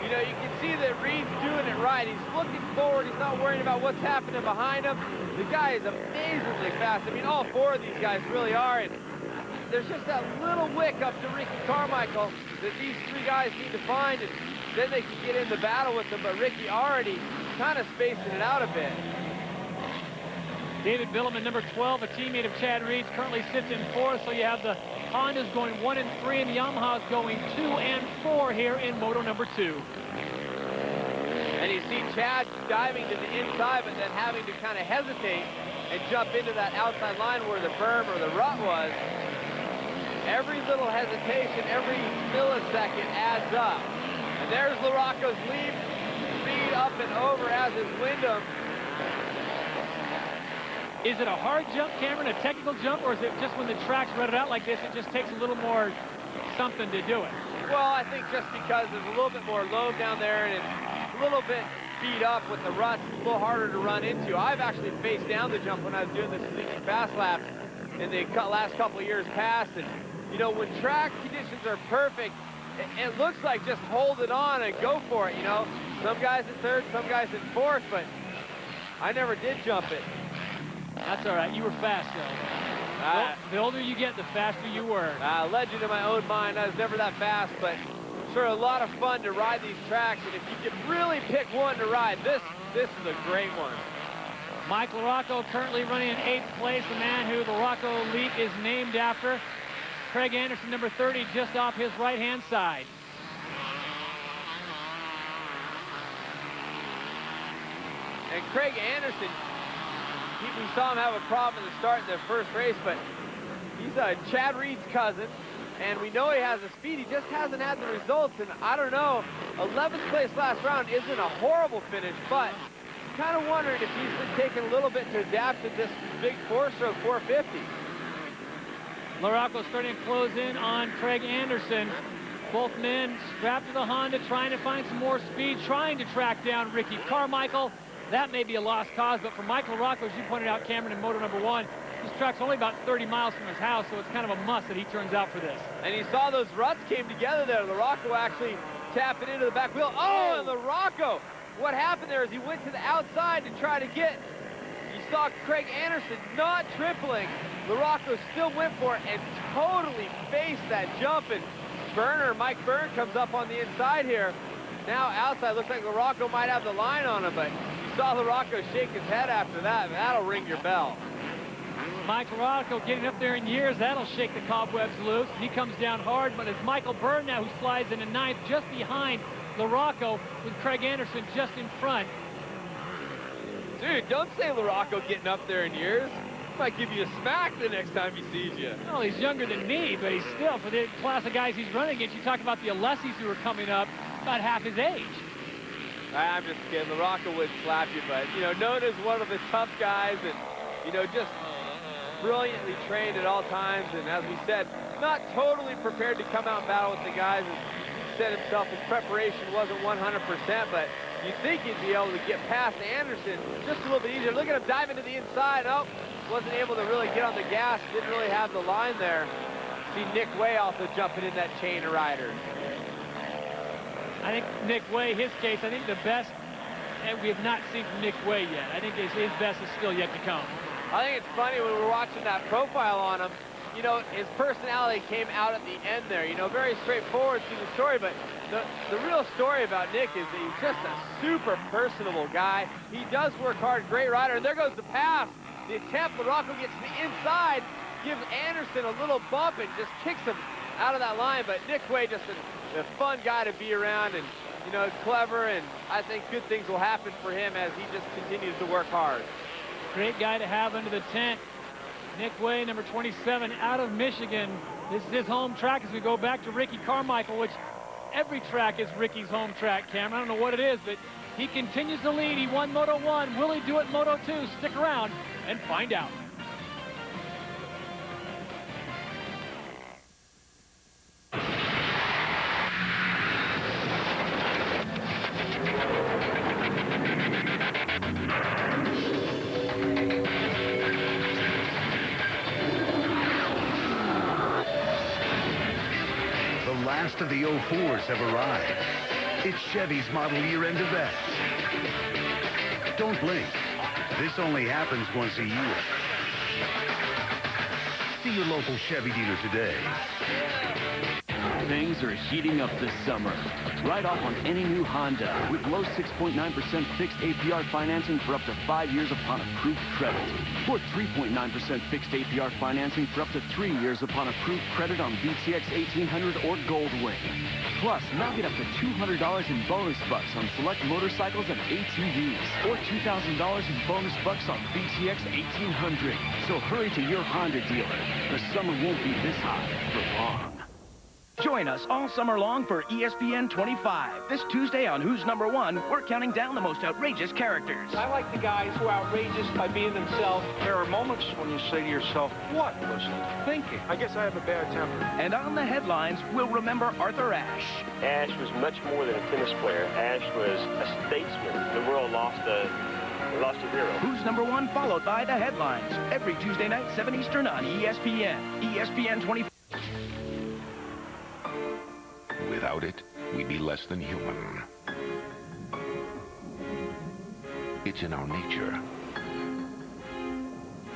you know, you can see that Reed's doing it right. He's looking forward. He's not worrying about what's happening behind him. The guy is amazingly fast. I mean, all 4 of these guys really are, and there's just that little wick up to Ricky Carmichael that these 3 guys need to find, and then they can get in the battle with him, but Ricky already kind of spacing it out a bit. David Villeman, number 12, a teammate of Chad Reed's, currently sits in 4th, so you have the Hondas going 1 and 3, and the Yamahas going 2 and 4 here in Moto number 2. And you see Chad diving to the inside, but then having to kind of hesitate and jump into that outside line where the berm or the rut was. Every little hesitation, every millisecond adds up. And there's LaRocco's lead, speed up and over, as is Wyndham. Is it a hard jump, Cameron, a technical jump, or is it just when the track's rutted out like this, it just takes a little more something to do it? Well, I think just because there's a little bit more load down there and it's a little bit beat up with the ruts, it's a little harder to run into. I've actually faced down the jump when I was doing the Suzuki Fast Lap in the last couple of years past. And, you know, when track conditions are perfect, it looks like just hold it on and go for it, you know. Some guys in 3rd, some guys in 4th, but I never did jump it. That's all right. You were fast, though. The older you get, the faster you were. Legend in my own mind. I was never that fast, but sure a lot of fun to ride these tracks, and if you could really pick one to ride, this is a great one. Mike LaRocco currently running in 8th place, the man who the Rocco Elite is named after. Craig Anderson, number 30, just off his right-hand side. And Craig Anderson, we saw him have a problem at the start in the first race, but he's Chad Reed's cousin, and we know he has the speed. He just hasn't had the results, and I don't know, 11th place last round isn't a horrible finish, but kind of wondering if he's been taking a little bit to adapt to this big four-stroke 450. LaRocco starting to close in on Craig Anderson. Both men strapped to the Honda, trying to find some more speed, trying to track down Ricky Carmichael. That may be a lost cause, but for Mike LaRocco, as you pointed out, Cameron, in moto number 1, this track's only about 30 miles from his house, so it's kind of a must that he turns out for this. And you saw those ruts came together there. LaRocco actually tapped it into the back wheel. Oh, and LaRocco, what happened there is he went to the outside to try to get, you saw Craig Anderson not tripling. LaRocco still went for it and totally faced that jump, and Mike Byrne comes up on the inside here. Now outside, looks like LaRocco might have the line on him, but you saw LaRocco shake his head after that, and that'll ring your bell. Mike LaRocco getting up there in years, that'll shake the cobwebs loose. He comes down hard, but it's Michael Byrne now who slides into 9th, just behind LaRocco, with Craig Anderson just in front. Dude, don't say LaRocco getting up there in years. Might give you a smack the next time he sees you. Well, he's younger than me, but he's still, for the class of guys he's running against, you talk about the Alessis who are coming up, about half his age. I'm just kidding. LaRocco would slap you, but, you know, known as one of the tough guys and, you know, just brilliantly trained at all times. And as we said, not totally prepared to come out and battle with the guys. As he said himself, his preparation wasn't 100%, but you think he'd be able to get past Anderson just a little bit easier. Look at him dive into the inside. Oh, wasn't able to really get on the gas. Didn't really have the line there. See Nick Way also jumping in that chain of riders. I think Nick Way, his case, I think the best, and we have not seen from Nick Way yet. I think his best is still yet to come. I think it's funny when we're watching that profile on him, you know, his personality came out at the end there. You know, very straightforward through the story, but the real story about Nick is that he's just a super personable guy. He does work hard, great rider, and there goes the pass. The attempt, LaRocco gets to the inside, gives Anderson a little bump and just kicks him out of that line, but Nick Way just a fun guy to be around, and, you know, clever, and I think good things will happen for him as he just continues to work hard. Great guy to have under the tent. Nick Way, number 27, out of Michigan. This is his home track as we go back to Ricky Carmichael, which every track is Ricky's home track, Cameron. I don't know what it is, but he continues to lead. He won Moto 1. Will he do it in Moto 2? Stick around and find out. The last of the 04s have arrived. It's Chevy's model year-end event. Don't blink. This only happens once a year. See your local Chevy dealer today. Things are heating up this summer. Ride off on any new Honda with low 6.9% fixed APR financing for up to 5 years upon approved credit. Or 3.9% fixed APR financing for up to 3 years upon approved credit on VTX 1800 or Goldwing. Plus, now get up to $200 in bonus bucks on select motorcycles and ATVs. Or $2,000 in bonus bucks on VTX 1800. So hurry to your Honda dealer. The summer won't be this hot for long. Join us all summer long for ESPN 25. This Tuesday on Who's Number One, we're counting down the most outrageous characters. I like the guys who are outrageous by being themselves. There are moments when you say to yourself, what was he thinking? I guess I have a bad temper. And on the headlines, we'll remember Arthur Ashe. Ashe was much more than a tennis player. Ashe was a statesman. The world lost a hero. Who's Number One, followed by the headlines. Every Tuesday night, 7 Eastern on ESPN. ESPN 25. Without it, we'd be less than human. It's in our nature.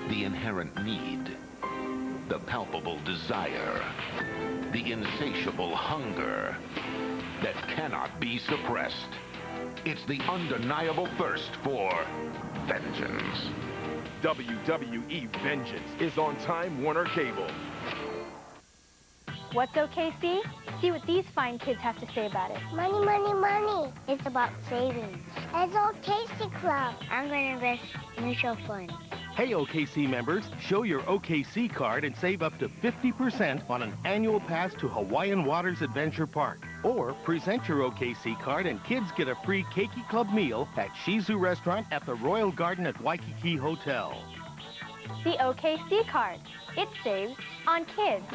The inherent need, the palpable desire, the insatiable hunger. that cannot be suppressed. It's the undeniable thirst for vengeance. WWE Vengeance is on Time Warner Cable. What's OKC? See what these fine kids have to say about it. Money, money, money. It's about savings. It's OKC Club. I'm going to invest in mutual funds. Hey, OKC members, show your OKC card and save up to 50% on an annual pass to Hawaiian Waters Adventure Park. Or present your OKC card and kids get a free Keiki Club meal at Shizu Restaurant at the Royal Garden at Waikiki Hotel. The OKC card. It saves on kids.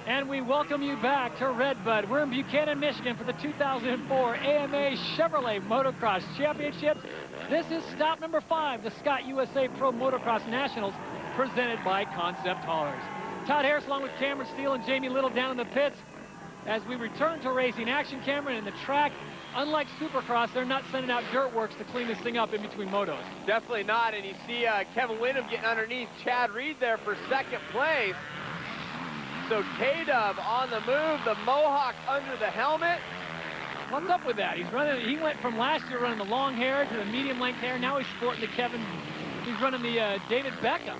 And we welcome you back to Redbud. We're in Buchanan, Michigan for the 2004 AMA Chevrolet Motocross Championships. This is stop number 5, the Scott USA Pro Motocross Nationals, presented by Concept Haulers. Todd Harris along with Cameron Steele and Jamie Little down in the pits. As we return to racing action, Cameron, and the track, unlike Supercross, they're not sending out dirt works to clean this thing up in between motos. Definitely not, and you see Kevin Windham getting underneath Chad Reed there for second place. So K-Dub on the move, the Mohawk under the helmet. What's up with that? He's running. He went from last year running the long hair to the medium length hair. Now he's sporting the Kevin. He's running the David Beckham.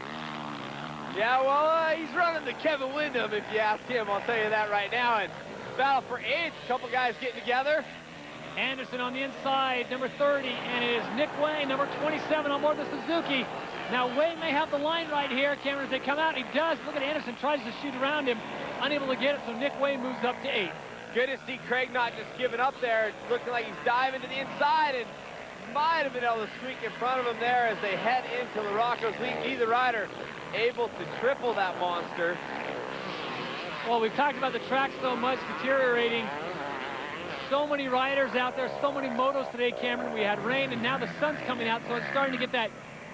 Yeah, well, he's running the Kevin Windham, if you ask him. I'll tell you that right now. And battle for eighth, a couple guys getting together. Anderson on the inside, number 30, and it is Nick Way, number 27, on board the Suzuki. Now, Way may have the line right here, Cameron, as they come out. He does. Look at Anderson, tries to shoot around him, unable to get it, so Nick Way moves up to 8th. Good to see Craig not just giving up there, looking like he's diving to the inside, and might have been able to squeak in front of him there as they head into LaRocco's lead. Neither rider able to triple that monster. Well, we've talked about the track so much deteriorating. So many riders out there, so many motos today, Cameron. We had rain, and now the sun's coming out, so it's starting to get that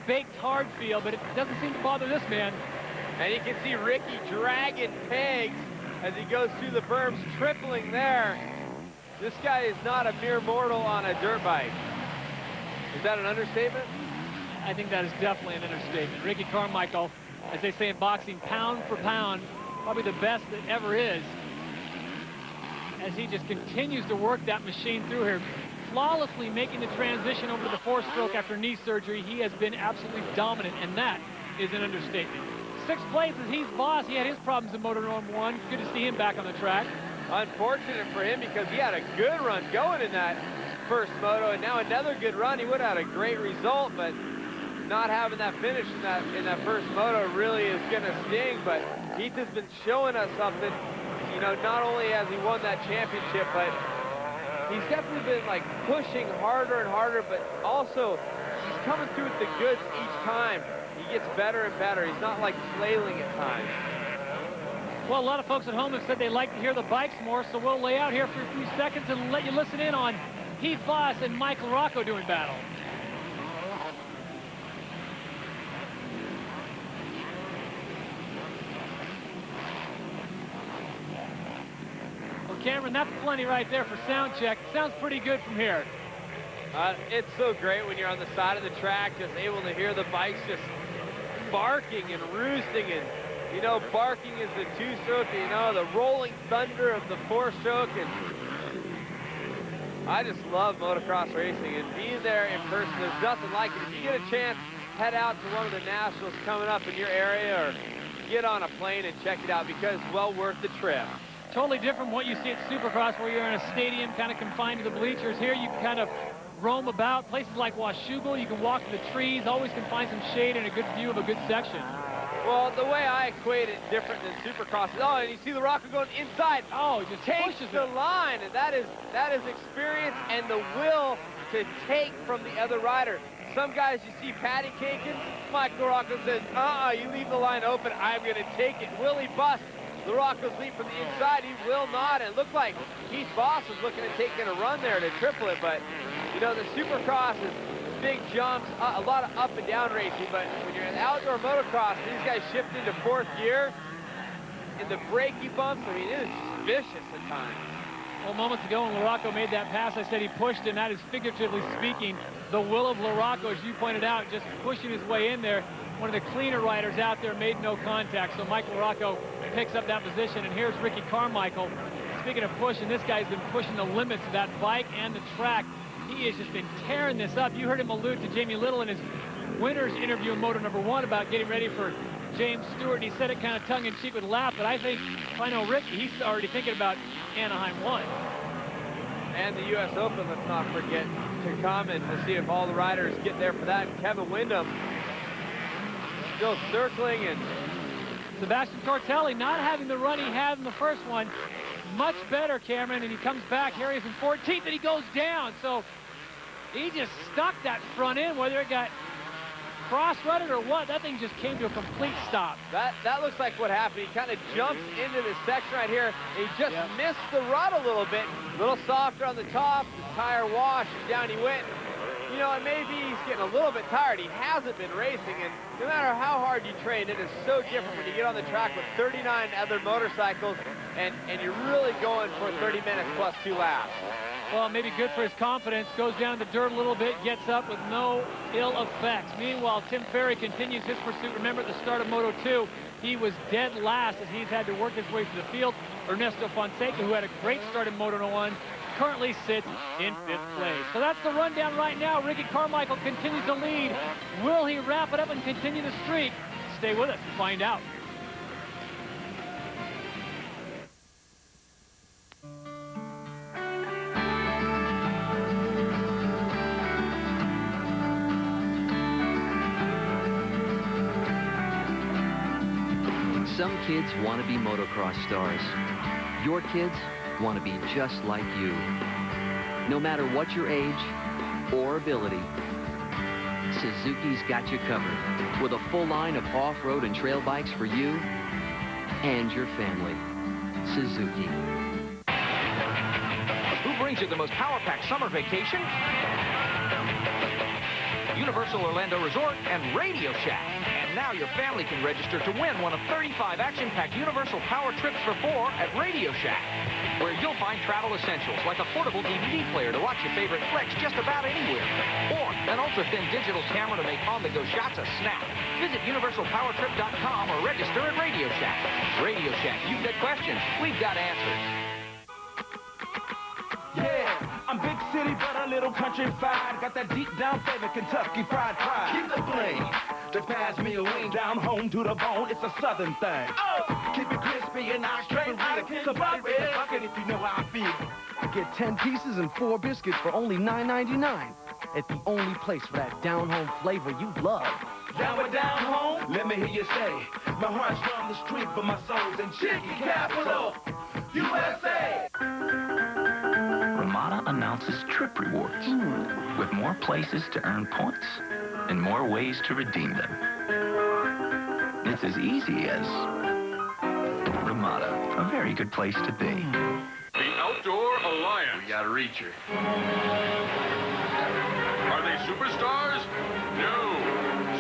baked hard feel, but it doesn't seem to bother this man. And you can see Ricky dragging pegs as he goes through the berms, tripling there. This guy is not a mere mortal on a dirt bike. Is that an understatement? I think that is definitely an understatement. Ricky Carmichael, as they say in boxing, pound for pound, probably the best that ever is, as he just continues to work that machine through here, flawlessly making the transition over to the 4-stroke after knee surgery. He has been absolutely dominant, and that is an understatement. 6th place as he's boss. He had his problems in Motorhome 1. Good to see him back on the track. Unfortunate for him because he had a good run going in that first moto, and now another good run. He would have had a great result, but not having that finish in that first moto really is going to sting. But Heath has been showing us something. You know, not only has he won that championship, but he's definitely been like pushing harder and harder, but also he's coming through with the goods each time. He gets better and better. He's not like flailing at times. Well, a lot of folks at home have said they like to hear the bikes more, so we'll lay out here for a few seconds and let you listen in on Heath Voss and Mike LaRocco doing battle. Well, Cameron, that's plenty right there for sound check. Sounds pretty good from here. It's so great when you're on the side of the track, just able to hear the bikes just barking and roosting, and you know, barking is the 2-stroke, you know, the rolling thunder of the 4-stroke, and I just love motocross racing, and being there in person, there's nothing like it. If you get a chance, head out to one of the nationals coming up in your area, or get on a plane and check it out, because it's well worth the trip. Totally different from what you see at Supercross, where you're in a stadium kind of confined to the bleachers. Here you can kind of roam about. Places like Washougal, you can walk to the trees, always can find some shade and a good view of a good section. Well, the way I equate it different than Supercross is, oh, and you see LaRocco going inside. Oh, he just takes pushes the line, and that is experience and the will to take from the other rider. Some guys you see patty caking. Mike LaRocco says, you leave the line open, I'm going to take it. Will he bust LaRocco's lead from the inside? He will not. It looked like Heath Voss was looking at taking a run there to triple it, but you know, the Supercross is big jumps, a lot of up and down racing, but when you're in outdoor motocross, these guys shift into 4th gear in the brakey bumps. I mean, it is vicious at times. Well, moments ago when LaRocco made that pass, I said he pushed, and that is figuratively speaking the will of LaRocco, as you pointed out, just pushing his way in there. One of the cleaner riders out there made no contact, so Mike LaRocco picks up that position, and here's Ricky Carmichael. Speaking of pushing, this guy's been pushing the limits of that bike and the track. He has just been tearing this up. You heard him allude to Jamie Little in his winner's interview in Moto number 1 about getting ready for James Stewart. He said it kind of tongue-in-cheek with a laugh, but I think, if I know Ricky, he's already thinking about Anaheim 1. And the U.S. Open, let's not forget to come, and we'll see if all the riders get there for that. Kevin Windham still circling, and Sebastian Tortelli not having the run he had in the first one. Much better, Cameron, and he comes back. Here he is in 14th, and he goes down. So he just stuck that front end, whether it got cross-rutted or what. That thing just came to a complete stop. That looks like what happened. He kind of jumps into this section right here. He just missed the rut a little bit. A little softer on the top. The tire washed. Down he went. You know, and maybe he's getting a little bit tired. He hasn't been racing, and no matter how hard you train, it is so different when you get on the track with 39 other motorcycles, and you're really going for 30 minutes plus 2 laps. Well, maybe good for his confidence. Goes down in the dirt a little bit, gets up with no ill effects. Meanwhile, Tim Ferry continues his pursuit. Remember, at the start of Moto 2, he was dead last as he's had to work his way through the field. Ernesto Fonseca, who had a great start in Moto 1, currently sits in 5th place. So that's the rundown right now. Ricky Carmichael continues to lead. Will he wrap it up and continue the streak? Stay with us to find out. Some kids want to be motocross stars. Your kids want to be just like you. No matter what your age or ability, Suzuki's got you covered with a full line of off-road and trail bikes for you and your family. Suzuki. Who brings you the most power-packed summer vacation? Universal Orlando Resort and Radio Shack. And now your family can register to win one of 35 action-packed Universal Power Trips for 4 at Radio Shack, where you'll find travel essentials like a portable DVD player to watch your favorite flicks just about anywhere, or an ultra-thin digital camera to make on-the-go shots a snap. Visit UniversalPowerTrip.com or register at Radio Shack. Radio Shack, you've got questions, we've got answers. Yeah, I'm big city, but a little countrified. Got that deep down flavor, Kentucky fried pride. Keep the flame to pass me a wing down home to the bone. It's a southern thing. Oh, keep it crispy and I straight out of Kentucky. So bucket with the bucket if you know how I feel. Get 10 pieces and 4 biscuits for only $9.99 at the only place for that down-home flavor you love. Down with down home? Let me hear you say. My heart's from the street, but my soul's in chicken capital, USA. Ramada announces Trip Rewards with more places to earn points and more ways to redeem them. It's as easy as Ramada, a very good place to be. The Outdoor Alliance. We gotta reach her. Are they superstars? No.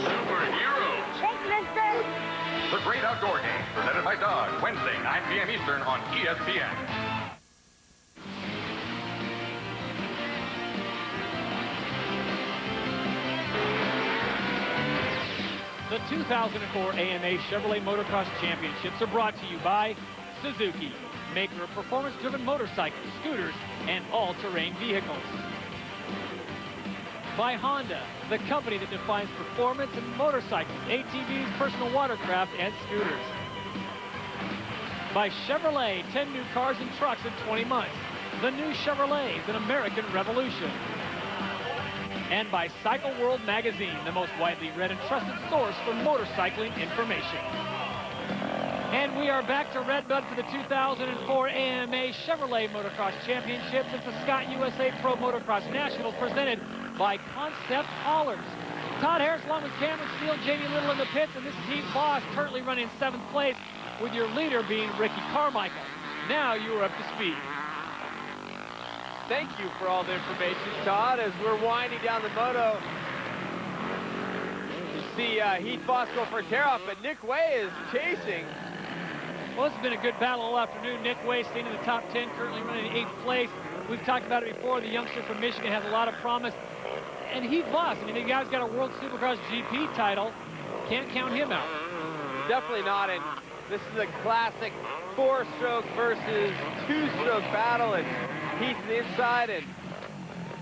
Superheroes. Thanks, mister. The Great Outdoor Game, presented by Dodge, Wednesday, 9 p.m. Eastern on ESPN. The 2004 AMA Chevrolet Motocross Championships are brought to you by Suzuki, maker of performance-driven motorcycles, scooters, and all-terrain vehicles. By Honda, the company that defines performance in motorcycles, ATVs, personal watercraft, and scooters. By Chevrolet, 10 new cars and trucks in 20 months. The new Chevrolet is an American revolution. And by Cycle World Magazine, the most widely read and trusted source for motorcycling information. And we are back to Redbud for the 2004 AMA Chevrolet Motocross Championships. It's the Scott USA Pro Motocross Nationals presented by Concept Haulers. Todd Harris along with Cameron Steele, Jamie Little in the pits, and this is Heath Voss currently running 7th place with your leader being Ricky Carmichael. Now you are up to speed. Thank you for all the information, Todd, as we're winding down the moto. You see Heath Voss go for a tear-off, but Nick Wey is chasing. Well, it's been a good battle all afternoon. Nick Wey staying in the top 10, currently running in 8th place. We've talked about it before. The youngster from Michigan has a lot of promise. And Heath Voss, I mean, the guy's got a World Supercross GP title. Can't count him out. Definitely not, and This is a classic 4-stroke versus 2-stroke battle, and Heath on the inside and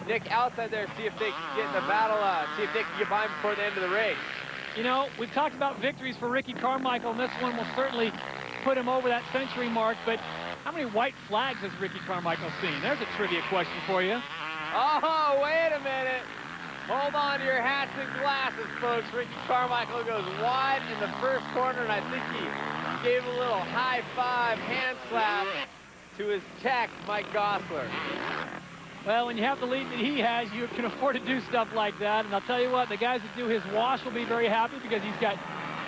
Nick outside there. See if they can get in the battle, see if they can get by him before the end of the race. You know, we've talked about victories for Ricky Carmichael, and this one will certainly put him over that century mark, but how many white flags has Ricky Carmichael seen? There's a trivia question for you. Oh, wait a minute. Hold on to your hats and glasses, folks. Ricky Carmichael goes wide in the first corner, and I think he gave a little high-five hand slap to his tech, Mike Gosler. Well, when you have the lead that he has, you can afford to do stuff like that. And I'll tell you what, the guys that do his wash will be very happy because he's got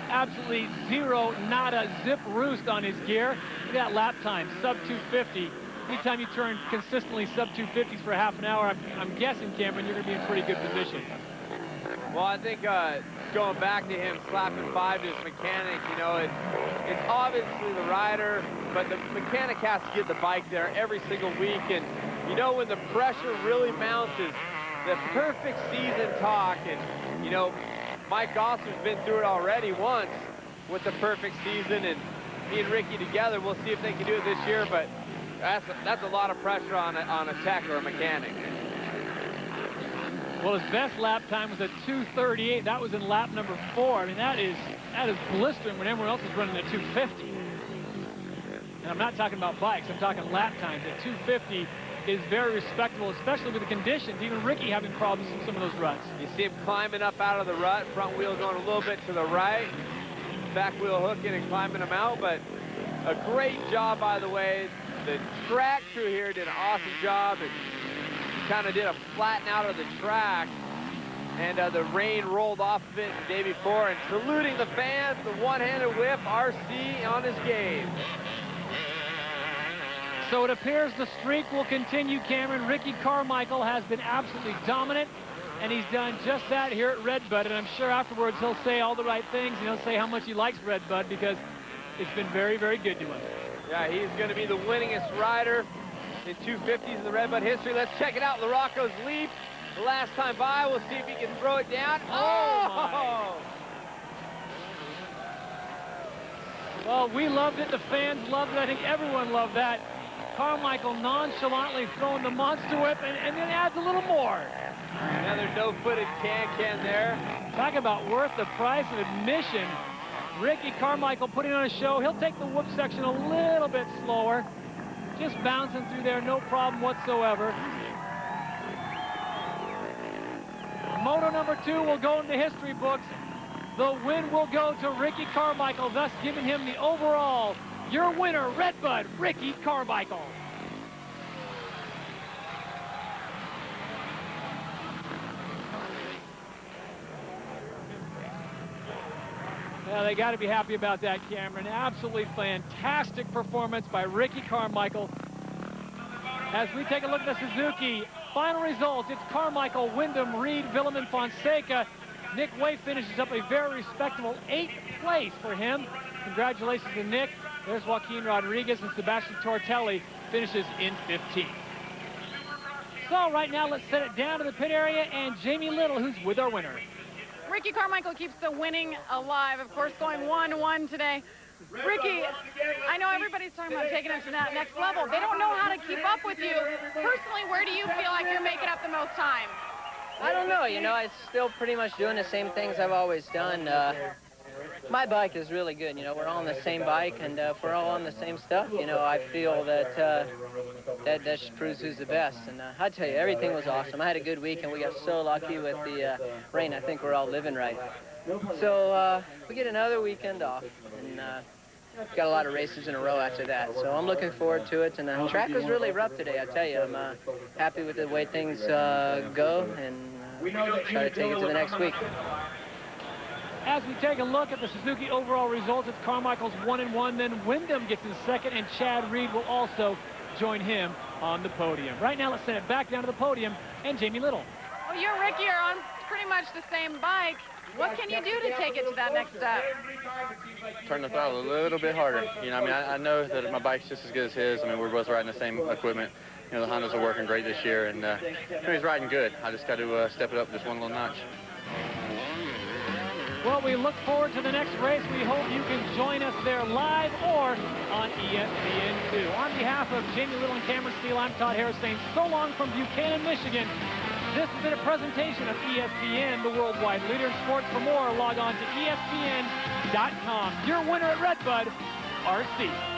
absolutely zero, nada, zip roost on his gear. Look at that lap time, sub 250. Anytime you turn consistently sub 250s for a half an hour, I'm guessing, Cameron, you're going to be in pretty good position. Well, I think going back to him slapping 5 to his mechanic, you know, it's obviously the rider, but the mechanic has to get the bike there every single week. And, you know, when the pressure really mounts is the perfect season talk. And, you know, Mike Gosler's been through it already once with the perfect season, and me and Ricky together, we'll see if they can do it this year, but that's a lot of pressure on a tech or a mechanic. Well, his best lap time was at 2:38. That was in lap number 4. I mean, that is blistering when everyone else is running at 2:50. And I'm not talking about bikes. I'm talking lap times. At 2:50 is very respectable, especially with the conditions. Even Ricky having problems in some of those ruts. You see him climbing up out of the rut, front wheel going a little bit to the right, back wheel hooking and climbing them out. But a great job, by the way. The track crew here did an awesome job. And kind of did a flatten out of the track, and the rain rolled off of it the day before. And saluting the fans, the one-handed whip, RC on his game. So it appears the streak will continue, Cameron. Ricky Carmichael has been absolutely dominant, and he's done just that here at Redbud. And I'm sure afterwards he'll say all the right things, and he'll say how much he likes Redbud because it's been very, very good to him. Yeah, he's going to be the winningest rider in 250s in the Redbud history. Let's check it out. LaRocco's leap. The last time by, we'll see if he can throw it down. Oh! Well, we loved it. The fans loved it. I think everyone loved that. Carmichael nonchalantly throwing the monster whip and then adds a little more. Another no-footed can there. Talk about worth the price of admission. Ricky Carmichael putting on a show. He'll take the whoop section a little bit slower. Just bouncing through there, no problem whatsoever. Moto number 2 will go into history books. The win will go to Ricky Carmichael, thus giving him the overall, your winner, Redbud, Ricky Carmichael. Yeah, they got to be happy about that, Cameron. Absolutely fantastic performance by Ricky Carmichael. As we take a look at the Suzuki, final results, it's Carmichael, Wyndham, Reed, Villeman, Fonseca. Nick Way finishes up a very respectable 8th place for him. Congratulations to Nick. There's Joaquin Rodriguez, and Sebastian Tortelli finishes in 15th. So right now, let's set it down to the pit area, and Jamie Little, who's with our winner. Ricky Carmichael keeps the winning alive, of course, going 1-1 today. Ricky, I know everybody's talking about taking it to that next level. They don't know how to keep up with you. Personally, where do you feel like you're making up the most time? I don't know. You know, I'm still pretty much doing the same things I've always done. My bike is really good. You know, we're all on the same bike, and if we're all on the same stuff, you know, I feel that that just proves who's the best. And I tell you, everything was awesome. I had a good week, and we got so lucky with the rain. I think we're all living right. So we get another weekend off, and got a lot of races in a row after that. So I'm looking forward to it. And the track was really rough today, I tell you. I'm happy with the way things go, and try to take it to the next week. As we take a look at the Suzuki overall results, it's Carmichael's 1-1, then Wyndham gets in second, and Chad Reed will also join him on the podium. Right now, let's send it back down to the podium, and Jamie Little. Well, you and Ricky are on pretty much the same bike. What can you do to take it to that next step? Turn the throttle a little bit harder. You know, I mean, I know that my bike's just as good as his. I mean, we're both riding the same equipment. You know, the Hondas are working great this year, and he's riding good. I just got to step it up just one little notch. Well, we look forward to the next race. We hope you can join us there live or on ESPN2. On behalf of Jamie Little and Cameron Steele, I'm Todd Harris saying so long from Buchanan, Michigan. This has been a presentation of ESPN, the worldwide leader in sports. For more, log on to ESPN.com. Your winner at Redbud, RC.